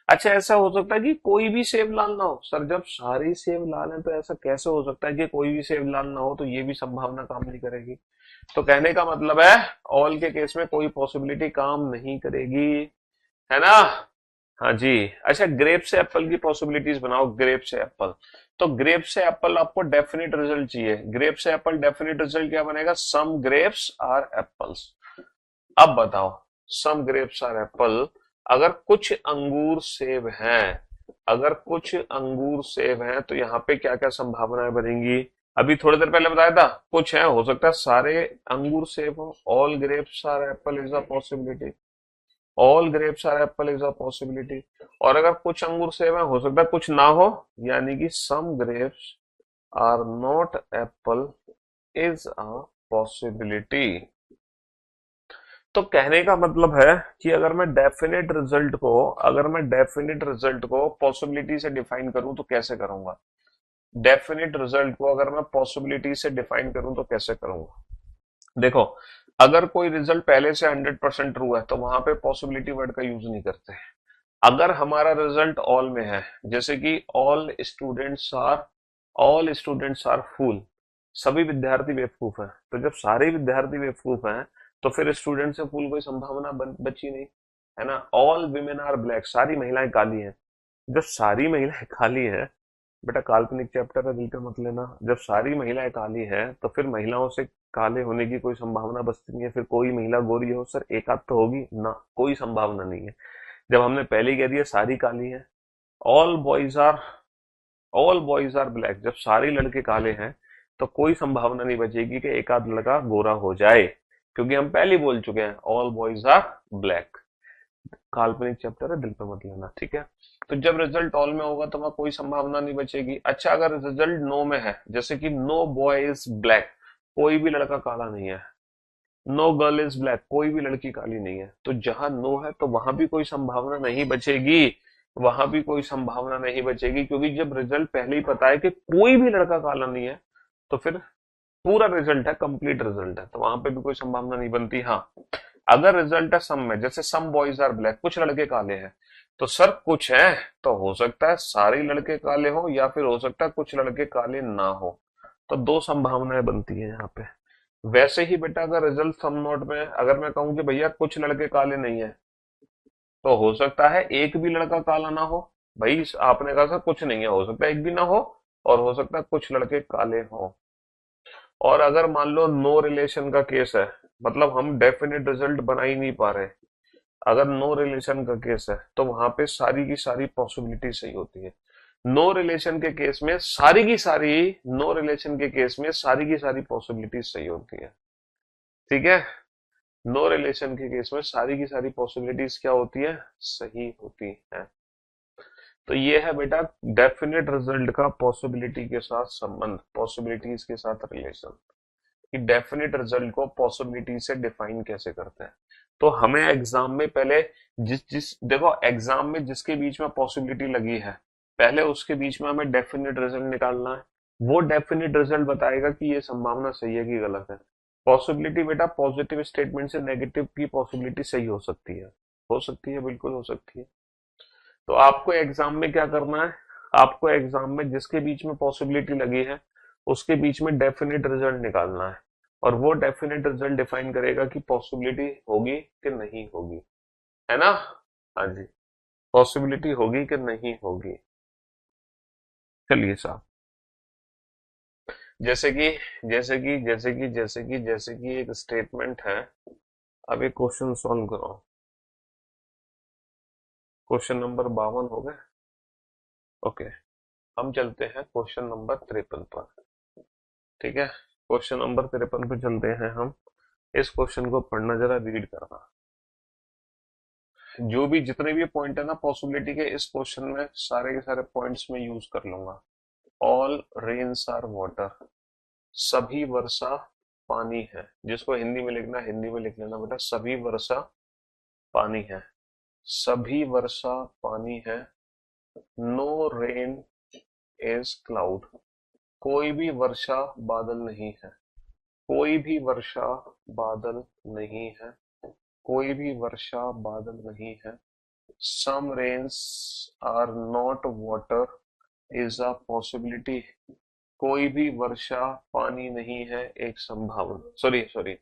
अच्छा, ऐसा हो सकता है कि कोई भी सेब लाल ना हो? सर जब सारे ही सेब लाल हैं तो ऐसा कैसे हो सकता है कि कोई भी सेब लाल ना हो? तो ये भी संभावना काम नहीं करेगी। तो कहने का मतलब है ऑल के केस में कोई पॉसिबिलिटी काम नहीं करेगी, है ना? हाँ जी। अच्छा, ग्रेप से एप्पल की पॉसिबिलिटीज बनाओ। ग्रेप से एप्पल, तो ग्रेप से एप्पल आपको डेफिनेट रिजल्ट चाहिए। ग्रेप से एप्पल डेफिनेट रिजल्ट क्या बनेगा? सम ग्रेप्स आर एप्पल्स। अब बताओ, सम ग्रेप्स आर एप्पल, अगर कुछ अंगूर सेब हैं, अगर कुछ अंगूर सेब हैं तो यहाँ पे क्या क्या संभावनाएं बनेंगी? अभी थोड़ी देर पहले बताया था कुछ है, हो सकता है सारे अंगूर सेब हो। All grapes are apple is a possibility. All grapes are apple is a possibility. और अगर कुछ अंगूर सेब है, हो सकता है कुछ ना हो, यानी कि some grapes are not apple is a possibility. तो कहने का मतलब है कि अगर मैं डेफिनेट रिजल्ट को पॉसिबिलिटी से डिफाइन करूं तो कैसे करूंगा। डेफिनेट रिजल्ट को अगर मैं पॉसिबिलिटी से डिफाइन करूं तो कैसे करूंगा। देखो, अगर कोई रिजल्ट पहले से 100% ट्रू है तो वहां पे पॉसिबिलिटी वर्ड का यूज नहीं करते। अगर हमारा रिजल्ट ऑल में है, जैसे कि ऑल स्टूडेंट्स आर फूल, सभी विद्यार्थी बेवकूफ हैं, तो जब सारे विद्यार्थी बेवकूफ हैं तो फिर स्टूडेंट से फूल कोई संभावना बची नहीं, है ना। ऑल विमेन आर ब्लैक, सारी महिलाएं काली हैं। जब सारी महिलाएं काली हैं, बेटा काल्पनिक चैप्टर है, दिल पे मत लेना। जब सारी महिलाएं काली हैं तो फिर महिलाओं से काले होने की कोई संभावना बचती नहीं है। फिर कोई महिला गोरी हो सर, एक आध तो होगी ना, कोई संभावना नहीं है। जब हमने पहले ही कह दिया सारी काली हैं, all boys are all boys are black, जब सारे लड़के काले हैं तो कोई संभावना नहीं बचेगी कि एक आध लड़का गोरा हो जाए, क्योंकि हम पहले ही बोल चुके हैं ऑल बॉयज आर ब्लैक। काल्पनिक चैप्टर है, दिल पे मत लेना, ठीक है। तो जब रिजल्ट ऑल में होगा तो वहां कोई संभावना नहीं बचेगी। अच्छा, अगर रिजल्ट नो में है, जैसे कि नो बॉय इज ब्लैक, कोई भी लड़का काला नहीं है। नो गर्ल इज ब्लैक, कोई भी लड़की काली नहीं है, तो जहां नो है तो वहां भी कोई संभावना नहीं बचेगी। वहां भी कोई संभावना नहीं बचेगी, क्योंकि जब रिजल्ट पहले ही पता है कि कोई भी लड़का काला नहीं है तो फिर पूरा रिजल्ट है, कंप्लीट रिजल्ट है, तो वहां पे भी कोई संभावना नहीं बनती। हाँ, अगर रिजल्ट है सम में, जैसे सम बॉयज आर ब्लैक, कुछ लड़के काले हैं, तो सर कुछ है तो हो सकता है सारे लड़के काले हो, या फिर हो सकता है कुछ लड़के काले ना हो। तो दो संभावनाएं बनती है यहाँ पे। वैसे ही बेटा, अगर रिजल्ट सम नोट में अगर मैं कहूं कि भैया कुछ लड़के काले नहीं है, तो हो सकता है एक भी लड़का काला ना हो। भाई आपने कहा सर कुछ नहीं है, हो सकता है एक भी ना हो, और हो सकता है कुछ लड़के काले हो। और अगर मान लो नो रिलेशन का केस है, मतलब हम डेफिनेट रिजल्ट बना ही नहीं पा रहे, अगर नो रिलेशन का केस है तो वहां पे सारी की सारी पॉसिबिलिटी सही होती है। नो रिलेशन के केस में सारी की सारी नो रिलेशन के केस में सारी की सारी पॉसिबिलिटी सही होती है, ठीक है। नो रिलेशन के केस में सारी की सारी पॉसिबिलिटीज क्या होती है, सही होती है। तो ये है बेटा डेफिनेट रिजल्ट का पॉसिबिलिटी के साथ संबंध, पॉसिबिलिटीज के साथ रिलेशन, कि डेफिनेट रिजल्ट को पॉसिबिलिटी से डिफाइन कैसे करते हैं। तो हमें एग्जाम में पहले जिस जिस देखो, एग्जाम में जिसके बीच में पॉसिबिलिटी लगी है, पहले उसके बीच में हमें डेफिनेट रिजल्ट निकालना है। वो डेफिनेट रिजल्ट बताएगा कि ये संभावना सही है कि गलत है। पॉसिबिलिटी बेटा पॉजिटिव स्टेटमेंट से नेगेटिव की पॉसिबिलिटी सही हो सकती है, हो सकती है, बिल्कुल हो सकती है। तो आपको एग्जाम में क्या करना है, आपको एग्जाम में जिसके बीच में पॉसिबिलिटी लगी है उसके बीच में डेफिनेट रिजल्ट निकालना है, और वो डेफिनेट रिजल्ट डिफाइन करेगा कि पॉसिबिलिटी होगी कि नहीं होगी, है ना। हाँ जी, पॉसिबिलिटी होगी कि नहीं होगी। चलिए साहब, जैसे कि जैसे कि एक स्टेटमेंट है। अब एक क्वेश्चन सॉल्व करो। क्वेश्चन नंबर 52 हो गए। ओके, हम चलते हैं क्वेश्चन नंबर 53 पर, ठीक है। क्वेश्चन नंबर 53 पे चलते हैं हम। इस क्वेश्चन को पढ़ना, जरा रीड करना। जो भी जितने भी पॉइंट है ना पॉसिबिलिटी के, इस क्वेश्चन में सारे के सारे पॉइंट्स में यूज कर लूंगा। ऑल रेन्स आर वाटर, सभी वर्षा पानी है। जिसको हिंदी में लिखना हिंदी में लिख लेना बेटा, सभी वर्षा पानी है, सभी वर्षा पानी है। नो रेन इज क्लाउड, कोई भी वर्षा बादल नहीं है, कोई भी वर्षा बादल नहीं है, कोई भी वर्षा बादल नहीं है। Some rains are not water is a possibility, कोई भी वर्षा पानी नहीं है, एक संभावना, सॉरी सॉरी,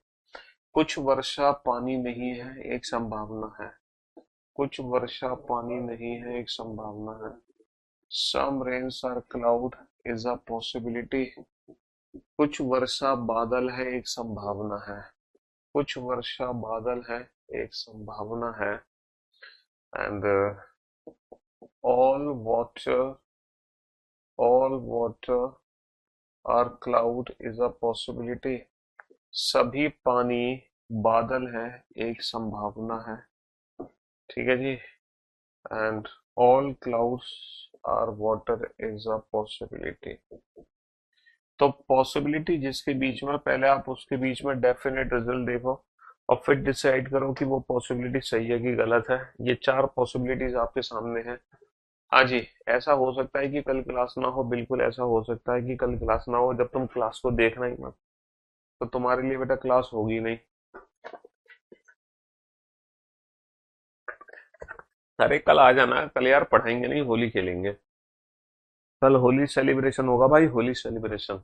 कुछ वर्षा पानी नहीं है, एक संभावना है। कुछ वर्षा पानी नहीं है, एक संभावना है। Some rains are cloud is a possibility, कुछ वर्षा बादल है, एक संभावना है। कुछ वर्षा बादल है, एक संभावना है। And all water all water are cloud is a possibility, सभी पानी बादल है, एक संभावना है। ठीक है जी। And all clouds are water is a possibility. तो पॉसिबिलिटी जिसके बीच में, पहले आप उसके बीच में डेफिनेट रिजल्ट देखो और फिर डिसाइड करो कि वो पॉसिबिलिटी सही है कि गलत है। ये चार पॉसिबिलिटीज आपके सामने हैं। हाँ जी, ऐसा हो सकता है कि कल क्लास ना हो, बिल्कुल ऐसा हो सकता है कि कल क्लास ना हो। जब तुम क्लास को देखना ही मत, तो तुम्हारे लिए बेटा क्लास होगी नहीं। अरे कल आ जाना, कल यार पढ़ाएंगे नहीं, होली खेलेंगे। कल होली सेलिब्रेशन होगा भाई, होली सेलिब्रेशन।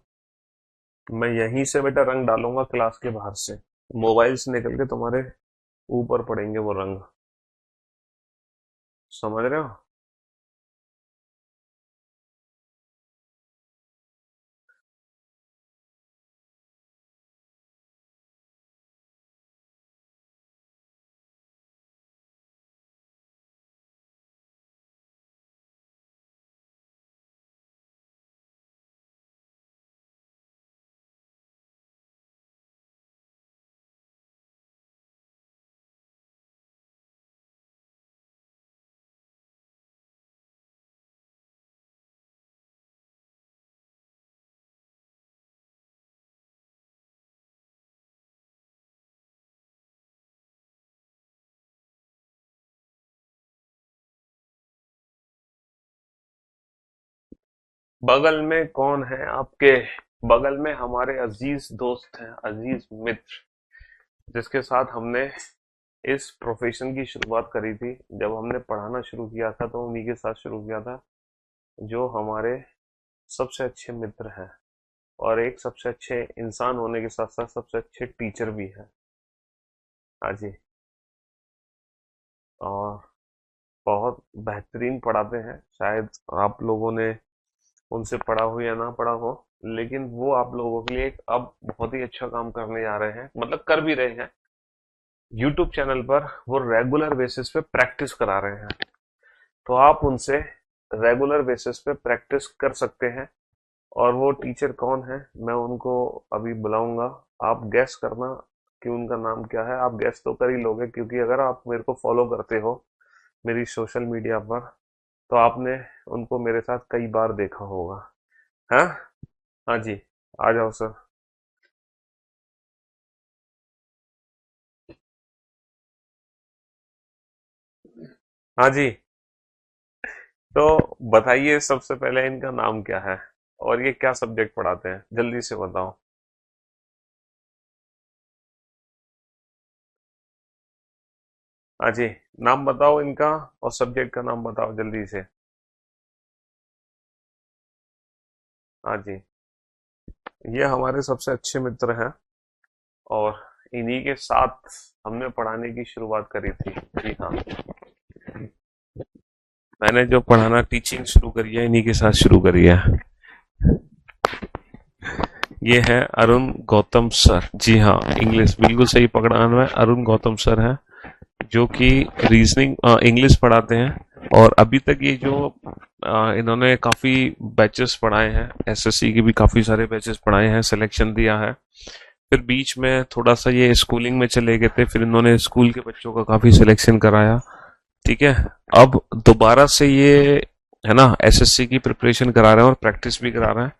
मैं यहीं से बेटा रंग डालूंगा क्लास के बाहर से, मोबाइल से निकल के तुम्हारे ऊपर पड़ेंगे वो रंग। समझ रहे हो? बगल में कौन है आपके? बगल में हमारे अजीज दोस्त हैं, अजीज मित्र, जिसके साथ हमने इस प्रोफेशन की शुरुआत करी थी। जब हमने पढ़ाना शुरू किया था तो उन्हीं के साथ शुरू किया था, जो हमारे सबसे अच्छे मित्र हैं और एक सबसे अच्छे इंसान होने के साथ साथ सबसे अच्छे टीचर भी हैं। हाँ जी। और बहुत बेहतरीन पढ़ाते हैं। शायद आप लोगों ने उनसे पढ़ा हो या ना पढ़ा हो, लेकिन वो आप लोगों के लिए एक अब बहुत ही अच्छा काम करने जा रहे हैं, मतलब कर भी रहे हैं। यूट्यूब चैनल पर वो रेगुलर बेसिस पे प्रैक्टिस करा रहे हैं, तो आप उनसे रेगुलर बेसिस पे प्रैक्टिस कर सकते हैं। और वो टीचर कौन है, मैं उनको अभी बुलाऊंगा। आप गैस करना कि उनका नाम क्या है। आप गैस तो कर ही लोगे, क्योंकि अगर आप मेरे को फॉलो करते हो मेरी सोशल मीडिया पर, तो आपने उनको मेरे साथ कई बार देखा होगा। हाँ, हाँ जी, आ जाओ सर। हाँ जी, तो बताइए सबसे पहले इनका नाम क्या है और ये क्या सब्जेक्ट पढ़ाते हैं, जल्दी से बताओ। हाँ जी, नाम बताओ इनका और सब्जेक्ट का नाम बताओ जल्दी से। हाँ जी, ये हमारे सबसे अच्छे मित्र हैं और इन्हीं के साथ हमने पढ़ाने की शुरुआत करी थी। जी हाँ, मैंने जो पढ़ाना टीचिंग शुरू करी है इन्हीं के साथ शुरू करी है। ये है अरुण गौतम सर। जी हाँ, इंग्लिश बिल्कुल सही पकड़ा है। अरुण गौतम सर हैं जो कि रीजनिंग इंग्लिश पढ़ाते हैं। और अभी तक ये जो इन्होंने काफ़ी बैचेस पढ़ाए हैं, एसएससी के भी काफ़ी सारे बैचेस पढ़ाए हैं, सिलेक्शन दिया है। फिर बीच में थोड़ा सा ये स्कूलिंग में चले गए थे, फिर इन्होंने स्कूल के बच्चों का काफ़ी सिलेक्शन कराया। ठीक है, अब दोबारा से ये है ना एसएससी की प्रिपरेशन करा रहे हैं और प्रैक्टिस भी करा रहे हैं।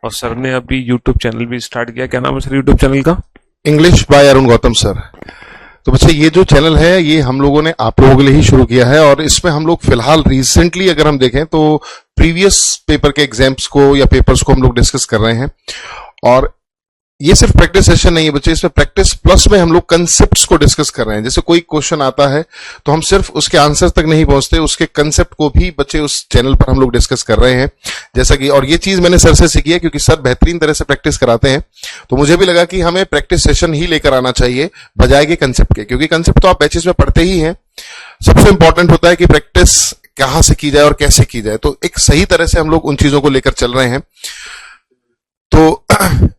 और सर ने अभी यूट्यूब चैनल भी स्टार्ट किया। क्या नाम है सर यूट्यूब चैनल का? English by Arun Gautam sir. तो बच्चे ये जो चैनल है ये हम लोगों ने आप लोगों के लिए ही शुरू किया है और इसमें हम लोग फिलहाल रिसेंटली अगर हम देखें तो प्रीवियस पेपर के एग्जाम्स को या पेपर्स को हम लोग डिस्कस कर रहे हैं। और ये सिर्फ प्रैक्टिस सेशन नहीं है बच्चे, इसमें प्रैक्टिस प्लस में हम लोग कंसेप्ट्स को डिस्कस कर रहे हैं। जैसे कोई क्वेश्चन आता है तो हम सिर्फ उसके आंसर तक नहीं पहुंचते, उसके कंसेप्ट को भी बच्चे उस चैनल पर हम लोग डिस्कस कर रहे हैं। जैसा कि, और ये चीज मैंने सर से सीखी है क्योंकि सर बेहतरीन तरह से प्रैक्टिस कराते हैं, तो मुझे भी लगा कि हमें प्रैक्टिस सेशन ही लेकर आना चाहिए बजाय के कंसेप्ट के, क्योंकि कंसेप्ट तो आप बैचेस में पढ़ते ही हैं। सबसे इंपॉर्टेंट होता है कि प्रैक्टिस कहां से की जाए और कैसे की जाए, तो एक सही तरह से हम लोग उन चीजों को लेकर चल रहे हैं। तो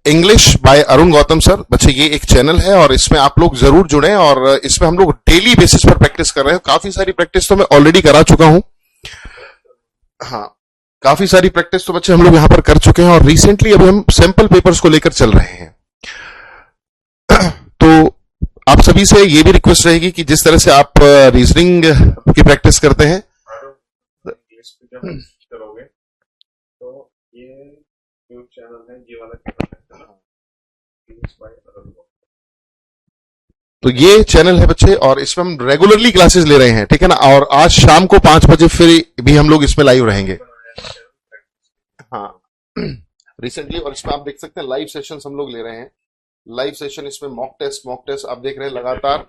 English by Arun Gautam sir बच्चे, ये एक चैनल है और इसमें आप लोग जरूर जुड़ें। और इसमें हम लोग डेली बेसिस पर प्रैक्टिस कर रहे हैं। काफी सारी प्रैक्टिस तो मैं ऑलरेडी करा चुका हूं। हाँ, काफी सारी प्रैक्टिस तो बच्चे हम लोग यहां पर कर चुके हैं और रिसेंटली अभी हम सैंपल पेपर्स को लेकर चल रहे हैं। तो आप सभी से ये भी रिक्वेस्ट रहेगी कि जिस तरह से आप रीजनिंग की प्रैक्टिस करते हैं, इंग्लिश पे जब करोगे तो ये न्यूज चैनल है, ये वाला चैनल है, इंग्लिश बाय अरुण गौतम। तो ये चैनल है बच्चे, और इसमें हम रेगुलरली क्लासेस ले रहे हैं, ठीक है ना। और आज शाम को 5 बजे फिर भी हम लोग इसमें लाइव रहेंगे। हाँ, रिसेंटली, और इसमें आप देख सकते हैं लाइव सेशंस हम लोग ले रहे हैं। लाइव सेशन, इसमें मॉक टेस्ट आप देख रहे हैं लगातार।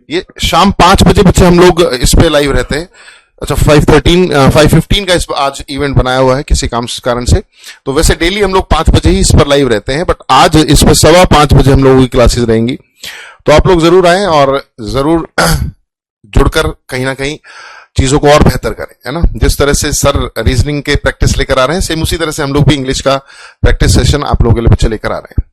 ये शाम 5 बजे बच्चे हम लोग इस पे लाइव रहते हैं। अच्छा, 5:15 का इस पर आज इवेंट बनाया हुआ है किसी कारण से। तो वैसे डेली हम लोग 5 बजे ही इस पर लाइव रहते हैं, बट आज इस पर 5:15 बजे हम लोगों की क्लासेस रहेंगी। तो आप लोग जरूर आएं और जरूर जुड़कर कहीं ना कहीं चीजों को और बेहतर करें, है ना। जिस तरह से सर रीजनिंग के प्रैक्टिस लेकर आ रहे हैं, सेम उसी तरह से हम लोग भी इंग्लिश का प्रैक्टिस सेशन आप लोगों के लिए बच्चे लेकर आ रहे हैं।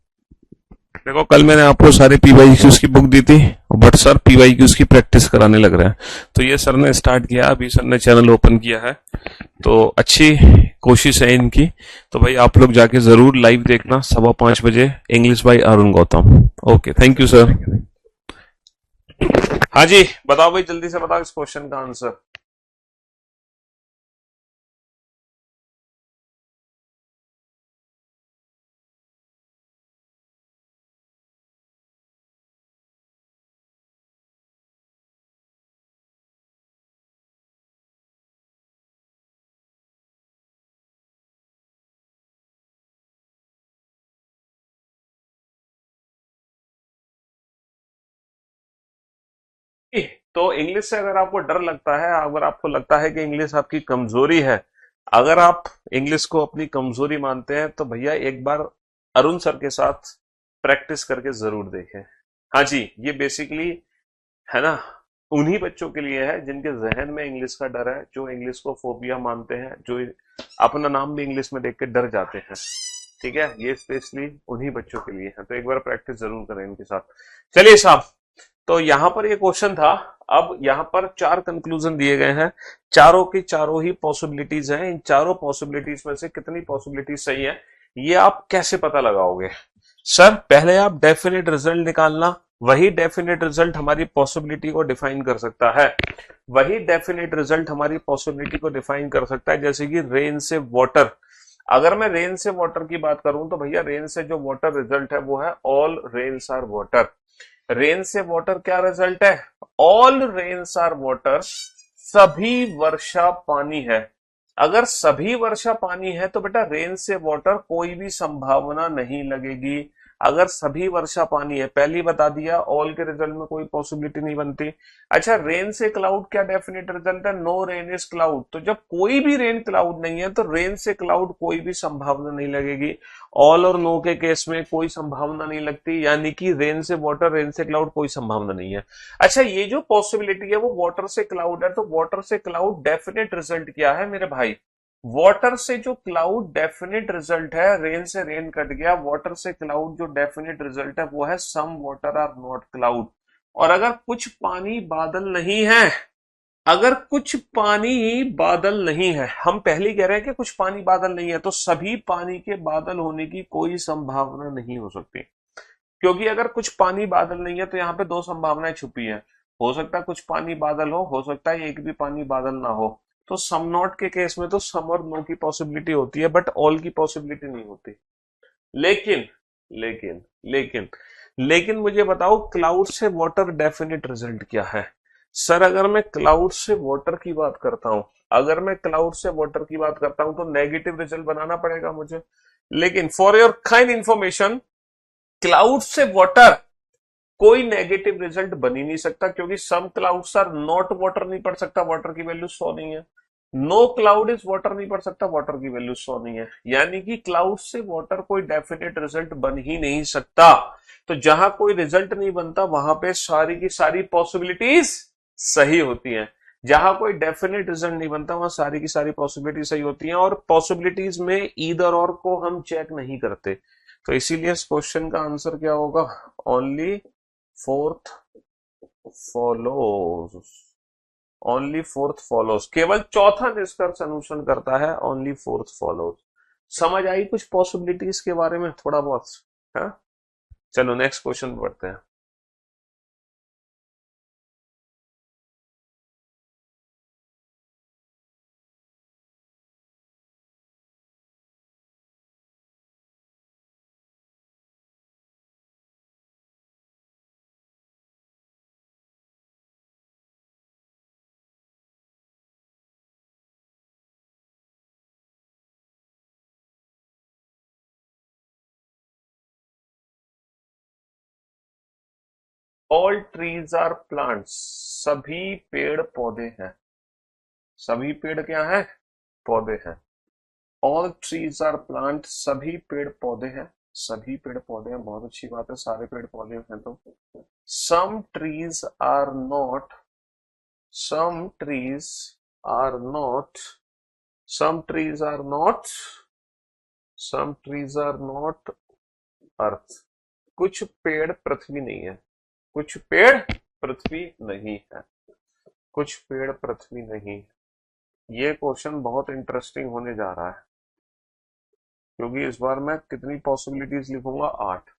देखो, कल मैंने आपको सारे पीवाईक्यूज की बुक दी थी, बट सर पीवाईक्यूज की प्रैक्टिस कराने लग रहे हैं। तो ये सर ने स्टार्ट किया, अभी सर ने चैनल ओपन किया है, तो अच्छी कोशिश है इनकी। तो भाई आप लोग जाके जरूर लाइव देखना 5:15 बजे, English by Arun Gautam. Okay, thank you sir. हाँ जी, बताओ भाई, जल्दी से बताओ इस क्वेश्चन का आंसर। तो इंग्लिश से अगर आपको डर लगता है, अगर आपको लगता है कि इंग्लिश आपकी कमजोरी है, अगर आप इंग्लिश को अपनी कमजोरी मानते हैं, तो भैया एक बार अरुण सर के साथ प्रैक्टिस करके जरूर देखें। हाँ जी, ये बेसिकली है ना, उन्हीं बच्चों के लिए है जिनके जहन में इंग्लिश का डर है, जो इंग्लिश को फोबिया मानते हैं, जो अपना नाम भी इंग्लिश में देख के डर जाते हैं। ठीक है, ये स्पेशली उन्हीं बच्चों के लिए है। तो एक बार प्रैक्टिस जरूर करें इनके साथ। चलिए साहब, तो यहां पर ये क्वेश्चन था। अब यहां पर 4 कंक्लूजन दिए गए हैं, चारों की चारों ही पॉसिबिलिटीज हैं। इन चारों पॉसिबिलिटीज में से कितनी पॉसिबिलिटी सही है, ये आप कैसे पता लगाओगे? सर, पहले आप डेफिनेट रिजल्ट निकालना, वही डेफिनेट रिजल्ट हमारी पॉसिबिलिटी को डिफाइन कर सकता है। वही डेफिनेट रिजल्ट हमारी पॉसिबिलिटी को डिफाइन कर सकता है। जैसे कि रेन से वाटर, अगर मैं रेन से वाटर की बात करूं तो भैया रेन से जो वाटर रिजल्ट है वो है all rains are water. Rain से वाटर क्या रिजल्ट है? ऑल रेन्स आर वाटर, सभी वर्षा पानी है। अगर सभी वर्षा पानी है तो बेटा रेन से वाटर कोई भी संभावना नहीं लगेगी। अगर सभी वर्षा पानी है, पहली बता दिया, ऑल के रिजल्ट में कोई पॉसिबिलिटी नहीं बनती। अच्छा, रेन से क्लाउड क्या डेफिनेट रिजल्ट है? No rain is cloud. तो जब कोई भी रेन क्लाउड नहीं है तो रेन से क्लाउड कोई भी संभावना नहीं लगेगी। ऑल और नो के केस में कोई संभावना नहीं लगती, यानी कि रेन से वाटर, रेन से क्लाउड कोई संभावना नहीं है। अच्छा, ये जो पॉसिबिलिटी है वो वाटर से क्लाउड है, तो वाटर से क्लाउड डेफिनेट रिजल्ट क्या है मेरे भाई? वाटर से जो क्लाउड डेफिनेट रिजल्ट है, रेन से रेन कट गया, वाटर से क्लाउड जो डेफिनेट रिजल्ट है वो है some water are not cloud. और अगर कुछ पानी बादल नहीं है, अगर कुछ पानी बादल नहीं है, हम पहले कह रहे हैं कि कुछ पानी बादल नहीं है, तो सभी पानी के बादल होने की कोई संभावना नहीं हो सकती। क्योंकि अगर कुछ पानी बादल नहीं है तो यहाँ पे 2 संभावनाएं छुपी है। हो सकता है कुछ पानी बादल हो सकता है एक भी पानी बादल ना हो। तो सम नॉट के केस में तो सम और नो की पॉसिबिलिटी होती है, बट ऑल की पॉसिबिलिटी नहीं होती। लेकिन लेकिन लेकिन लेकिन मुझे बताओ, क्लाउड से वाटर डेफिनेट रिजल्ट क्या है? सर, अगर मैं क्लाउड से वाटर की बात करता हूं, अगर मैं क्लाउड से वाटर की बात करता हूं तो नेगेटिव रिजल्ट बनाना पड़ेगा मुझे। लेकिन for your kind information, cloud से वाटर कोई नेगेटिव रिजल्ट बन ही नहीं सकता, क्योंकि सम क्लाउड्स आर नॉट वाटर नहीं पढ़ सकता, वाटर की वैल्यू 100 नहीं है। नो क्लाउड इज वाटर नहीं पढ़ सकता, वाटर की वैल्यू 100 नहीं है। यानी कि क्लाउड से वाटर कोई डेफिनेट रिजल्ट बन ही नहीं सकता। तो जहां कोई रिजल्ट नहीं बनता वहां पे सारी की सारी पॉसिबिलिटीज सही होती हैं। जहां कोई डेफिनेट रिजल्ट नहीं बनता वहां सारी की सारी पॉसिबिलिटी सही होती हैं। और पॉसिबिलिटीज में ईदर और को हम चेक नहीं करते। तो इसीलिए इस क्वेश्चन का आंसर क्या होगा? Only fourth follows. Only fourth follows, केवल चौथा निष्कर्ष अनुसरण करता है, ओनली फोर्थ फॉलोज। समझ आई कुछ पॉसिबिलिटीज के बारे में थोड़ा बहुत? हाँ, चलो नेक्स्ट क्वेश्चन पढ़ते हैं। ऑल ट्रीज आर प्लांट्स, सभी पेड़ पौधे हैं। सभी पेड़ क्या है? पौधे हैं। ऑल ट्रीज आर प्लांट, सभी पेड़ पौधे हैं। सभी पेड़ पौधे हैं, बहुत अच्छी बात है, सारे पेड़ पौधे हैं। तो some trees are not, some trees are not, some trees are not, some trees are not earth, कुछ पेड़ पृथ्वी नहीं है। कुछ पेड़ पृथ्वी नहीं है। कुछ पेड़ पृथ्वी नहीं है। ये क्वेश्चन बहुत इंटरेस्टिंग होने जा रहा है, क्योंकि इस बार मैं कितनी पॉसिबिलिटीज लिखूंगा? 8।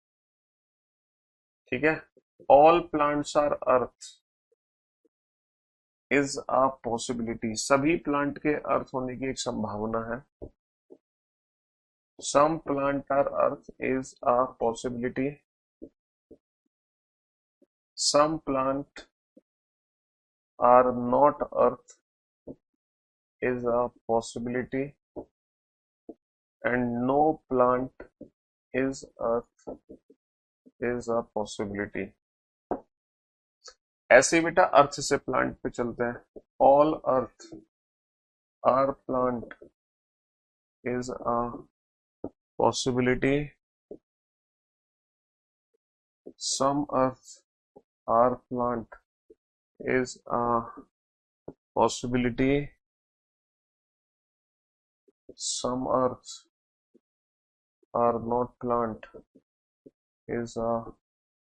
ठीक है। All plants are earth is a possibility, सभी प्लांट के अर्थ होने की एक संभावना है। Some plant are earth is a possibility, some plant are not earth is a possibility, and no plant is earth is a possibility. ऐसे बेटा अर्थ से प्लांट पे चलते हैं। All earth are plant is a possibility, some earth are plant is a possibility, some earth are not plant is a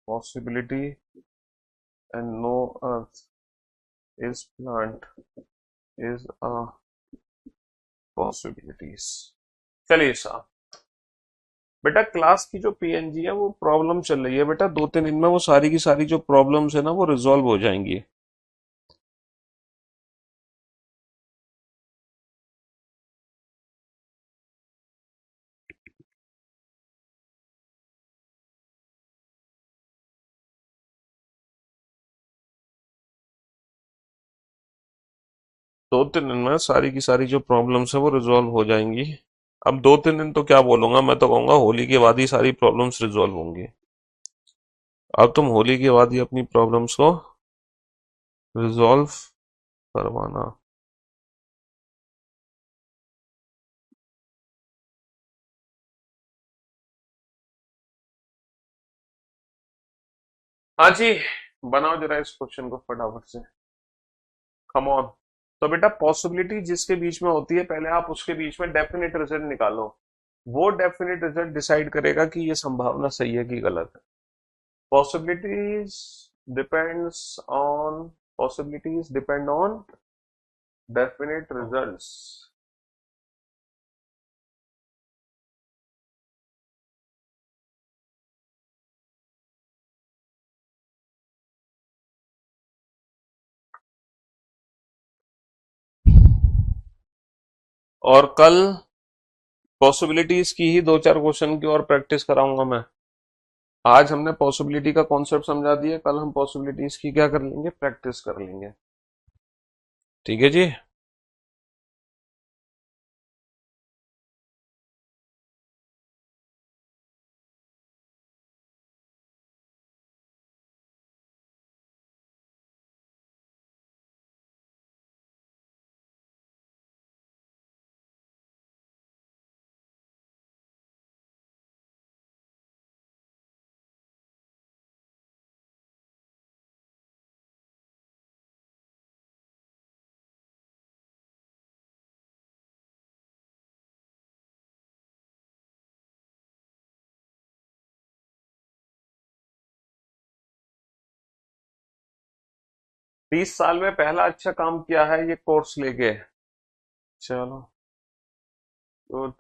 possibility, and no earth is plant is a possibilities. चलिए साहब, बेटा class की जो PNG है वो problem चल रही है बेटा, 2-3 दिन में वो सारी की सारी जो प्रॉब्लम्स है ना वो रिजॉल्व हो जाएंगी। दो तीन दिन में सारी की सारी जो प्रॉब्लम्स है वो रिजॉल्व हो जाएंगी। अब 2-3 दिन तो क्या बोलूंगा, मैं तो कहूंगा होली के बाद ही सारी प्रॉब्लम्स रिजॉल्व होंगी। अब तुम होली के बाद ही अपनी प्रॉब्लम्स को रिजॉल्व करवाना। हाँ जी, बनाओ जरा इस क्वेश्चन को फटाफट से। Come on. तो बेटा पॉसिबिलिटी जिसके बीच में होती है, पहले आप उसके बीच में डेफिनेट रिजल्ट निकालो। वो डेफिनेट रिजल्ट डिसाइड करेगा कि ये संभावना सही है कि गलत है। Possibilities depends on, possibilities depend on definite results. और कल पॉसिबिलिटीज की ही 2-4 क्वेश्चन की और प्रैक्टिस कराऊंगा मैं। आज हमने पॉसिबिलिटी का कॉन्सेप्ट समझा दिया, कल हम पॉसिबिलिटीज की क्या कर लेंगे? प्रैक्टिस कर लेंगे। ठीक है जी। बीस साल में पहला अच्छा काम किया है ये कोर्स लेके। चलो गुड।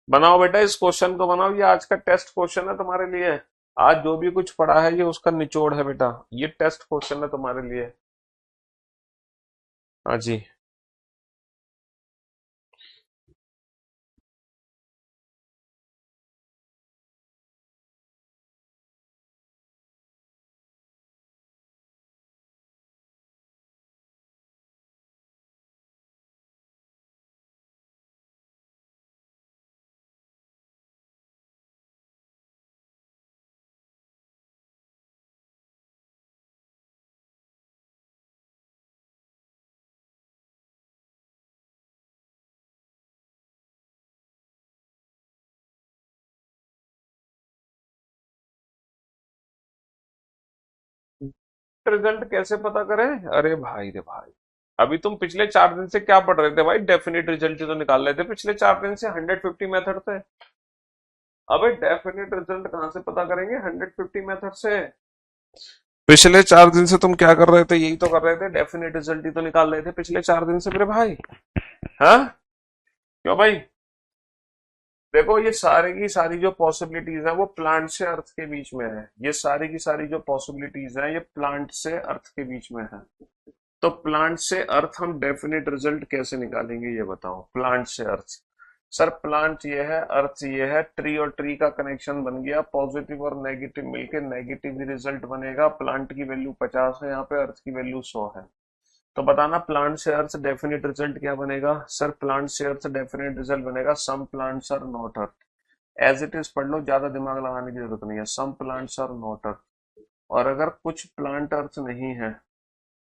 बनाओ बेटा इस क्वेश्चन को बनाओ, ये आज का टेस्ट क्वेश्चन है तुम्हारे लिए। आज जो भी कुछ पढ़ा है ये उसका निचोड़ है बेटा, ये टेस्ट क्वेश्चन है तुम्हारे लिए। हाँ जी। रिजल्ट कैसे पता करें? अरे भाई रे भाई, अभी तुम पिछले 4 दिन से क्या पढ़ रहे थे भाई? डेफिनेट रिजल्ट ही तो निकाल रहे थे पिछले 4 दिन से, 150 मेथड से। अबे डेफिनेट रिजल्ट कहां से पता करेंगे 150 मेथड से? पिछले 4 दिन से तुम क्या कर रहे थे? यही तो कर रहे थे, डेफिनेट रिजल्ट ही तो निकाल रहे थे पिछले 4 दिन से मेरे भाई। हाँ, क्यों भाई? देखो ये सारी की सारी जो पॉसिबिलिटीज है वो प्लांट से अर्थ के बीच में है। ये सारी की सारी जो पॉसिबिलिटीज है ये प्लांट से अर्थ के बीच में है। तो प्लांट से अर्थ हम डेफिनेट रिजल्ट कैसे निकालेंगे ये बताओ? प्लांट से अर्थ, सर प्लांट ये है, अर्थ ये है, ट्री और ट्री का कनेक्शन बन गया, पॉजिटिव और नेगेटिव मिलके नेगेटिव ही रिजल्ट बनेगा। प्लांट की वैल्यू 50 है यहाँ पे, अर्थ की वैल्यू 100 है। तो बताना प्लांट से अर्थ डेफिनेट रिजल्ट क्या बनेगा? सर प्लांट से अर्थ डेफिनेट रिजल्ट बनेगा some plants are not earth. As it is पढ़ लो, ज्यादा दिमाग लगाने की जरूरत नहीं है। Some plants are not earth. और अगर कुछ प्लांट अर्थ नहीं है,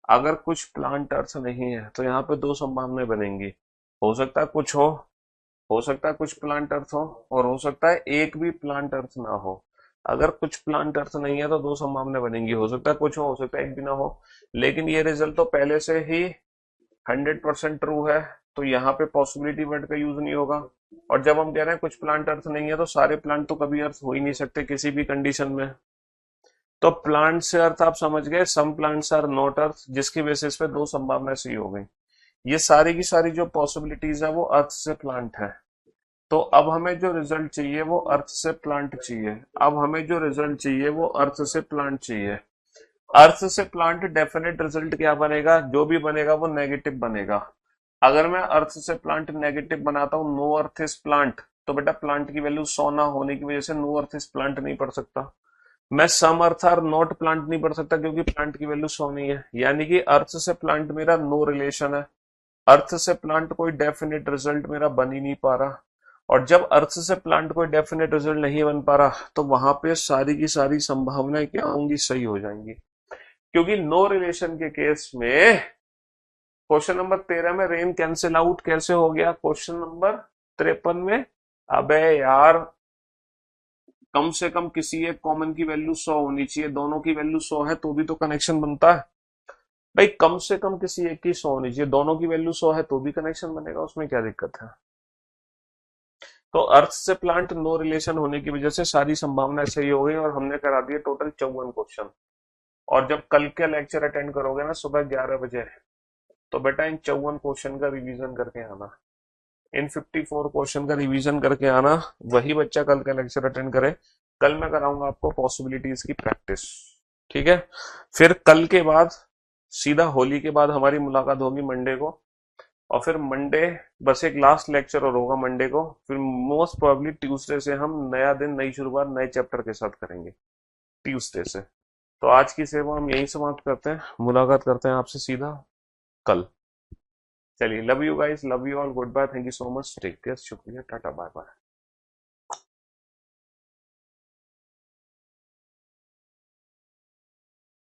अगर कुछ प्लांट अर्थ नहीं है तो यहाँ पे दो संभावनाएं बनेंगी। हो सकता है कुछ हो सकता है कुछ प्लांट अर्थ हो, और हो सकता है एक भी प्लांट अर्थ ना हो। अगर कुछ प्लांट अर्थ नहीं है तो दो संभावनाएं बनेंगी, हो सकता है कुछ हो सकता है एक भी ना हो। लेकिन ये रिजल्ट तो पहले से ही 100% ट्रू है, तो यहाँ पे पॉसिबिलिटी वर्ड का यूज नहीं होगा। और जब हम कह रहे हैं कुछ प्लांट अर्थ नहीं है, तो सारे प्लांट तो कभी अर्थ हो ही नहीं सकते किसी भी कंडीशन में। तो प्लांट से अर्थ आप समझ गए, सम प्लांट्स आर नॉट अर्थ, जिसकी बेसिस पे दो संभावनाएं सही हो गई। ये सारी की सारी जो पॉसिबिलिटीज है वो अर्थ से प्लांट है। तो अब हमें जो रिजल्ट चाहिए वो अर्थ से प्लांट चाहिए। अब हमें जो रिजल्ट चाहिए वो अर्थ से प्लांट चाहिए। अर्थ से प्लांट डेफिनेट रिजल्ट क्या बनेगा? जो भी बनेगा वो नेगेटिव बनेगा। अगर मैं अर्थ से प्लांट नेगेटिव बनाता हूं, नो अर्थ इज प्लांट, तो बेटा प्लांट की वैल्यू 100 ना होने की वजह से नो अर्थ इज प्लांट नहीं पढ़ सकता। मैं सम अर्थ आर नॉट प्लांट नहीं पढ़ सकता क्योंकि प्लांट की वैल्यू 100 नहीं है। यानी कि अर्थ से प्लांट मेरा नो रिलेशन है। अर्थ से प्लांट कोई डेफिनेट रिजल्ट मेरा बन ही नहीं पा रहा। और जब अर्थ से प्लांट कोई डेफिनेट रिजल्ट नहीं बन पा रहा, तो वहां पे सारी की सारी संभावनाएं क्या होंगी? सही हो जाएंगी। क्योंकि नो रिलेशन के केस में क्वेश्चन नंबर 13 में रेन कैंसिल आउट कैसे हो गया? क्वेश्चन नंबर 53 में अबे यार कम से कम किसी एक कॉमन की वैल्यू 100 होनी चाहिए, दोनों की वैल्यू 100 है तो भी तो कनेक्शन बनता है भाई। कम से कम किसी एक की 100 होनी चाहिए, दोनों की वैल्यू 100 है तो भी कनेक्शन बनेगा, उसमें क्या दिक्कत है? तो अर्थ से प्लांट नो रिलेशन होने की वजह से सारी संभावनाएं सही हो गई और हमने करा दिए टोटल 54 क्वेश्चन। और जब कल के लेक्चर अटेंड करोगे ना सुबह 11 बजे, तो बेटा इन 54 क्वेश्चन का रिवीजन करके आना, इन 54 क्वेश्चन का रिवीजन करके आना। वही बच्चा कल का लेक्चर अटेंड करे। कल मैं कराऊंगा आपको पॉसिबिलिटीज की प्रैक्टिस, ठीक है? फिर कल के बाद सीधा होली के बाद हमारी मुलाकात होगी मंडे को, और फिर मंडे बस एक लास्ट लेक्चर और होगा मंडे को। फिर मोस्ट प्रोबेबली ट्यूसडे से हम नया दिन, नई शुरुआत नए चैप्टर के साथ करेंगे ट्यूसडे से। तो आज की सेवा हम यहीं समाप्त करते हैं, मुलाकात करते हैं आपसे सीधा कल। चलिए, love you guys, love you all, good bye, thank you so much, take care, शुक्रिया, टाटा, बाय बाय।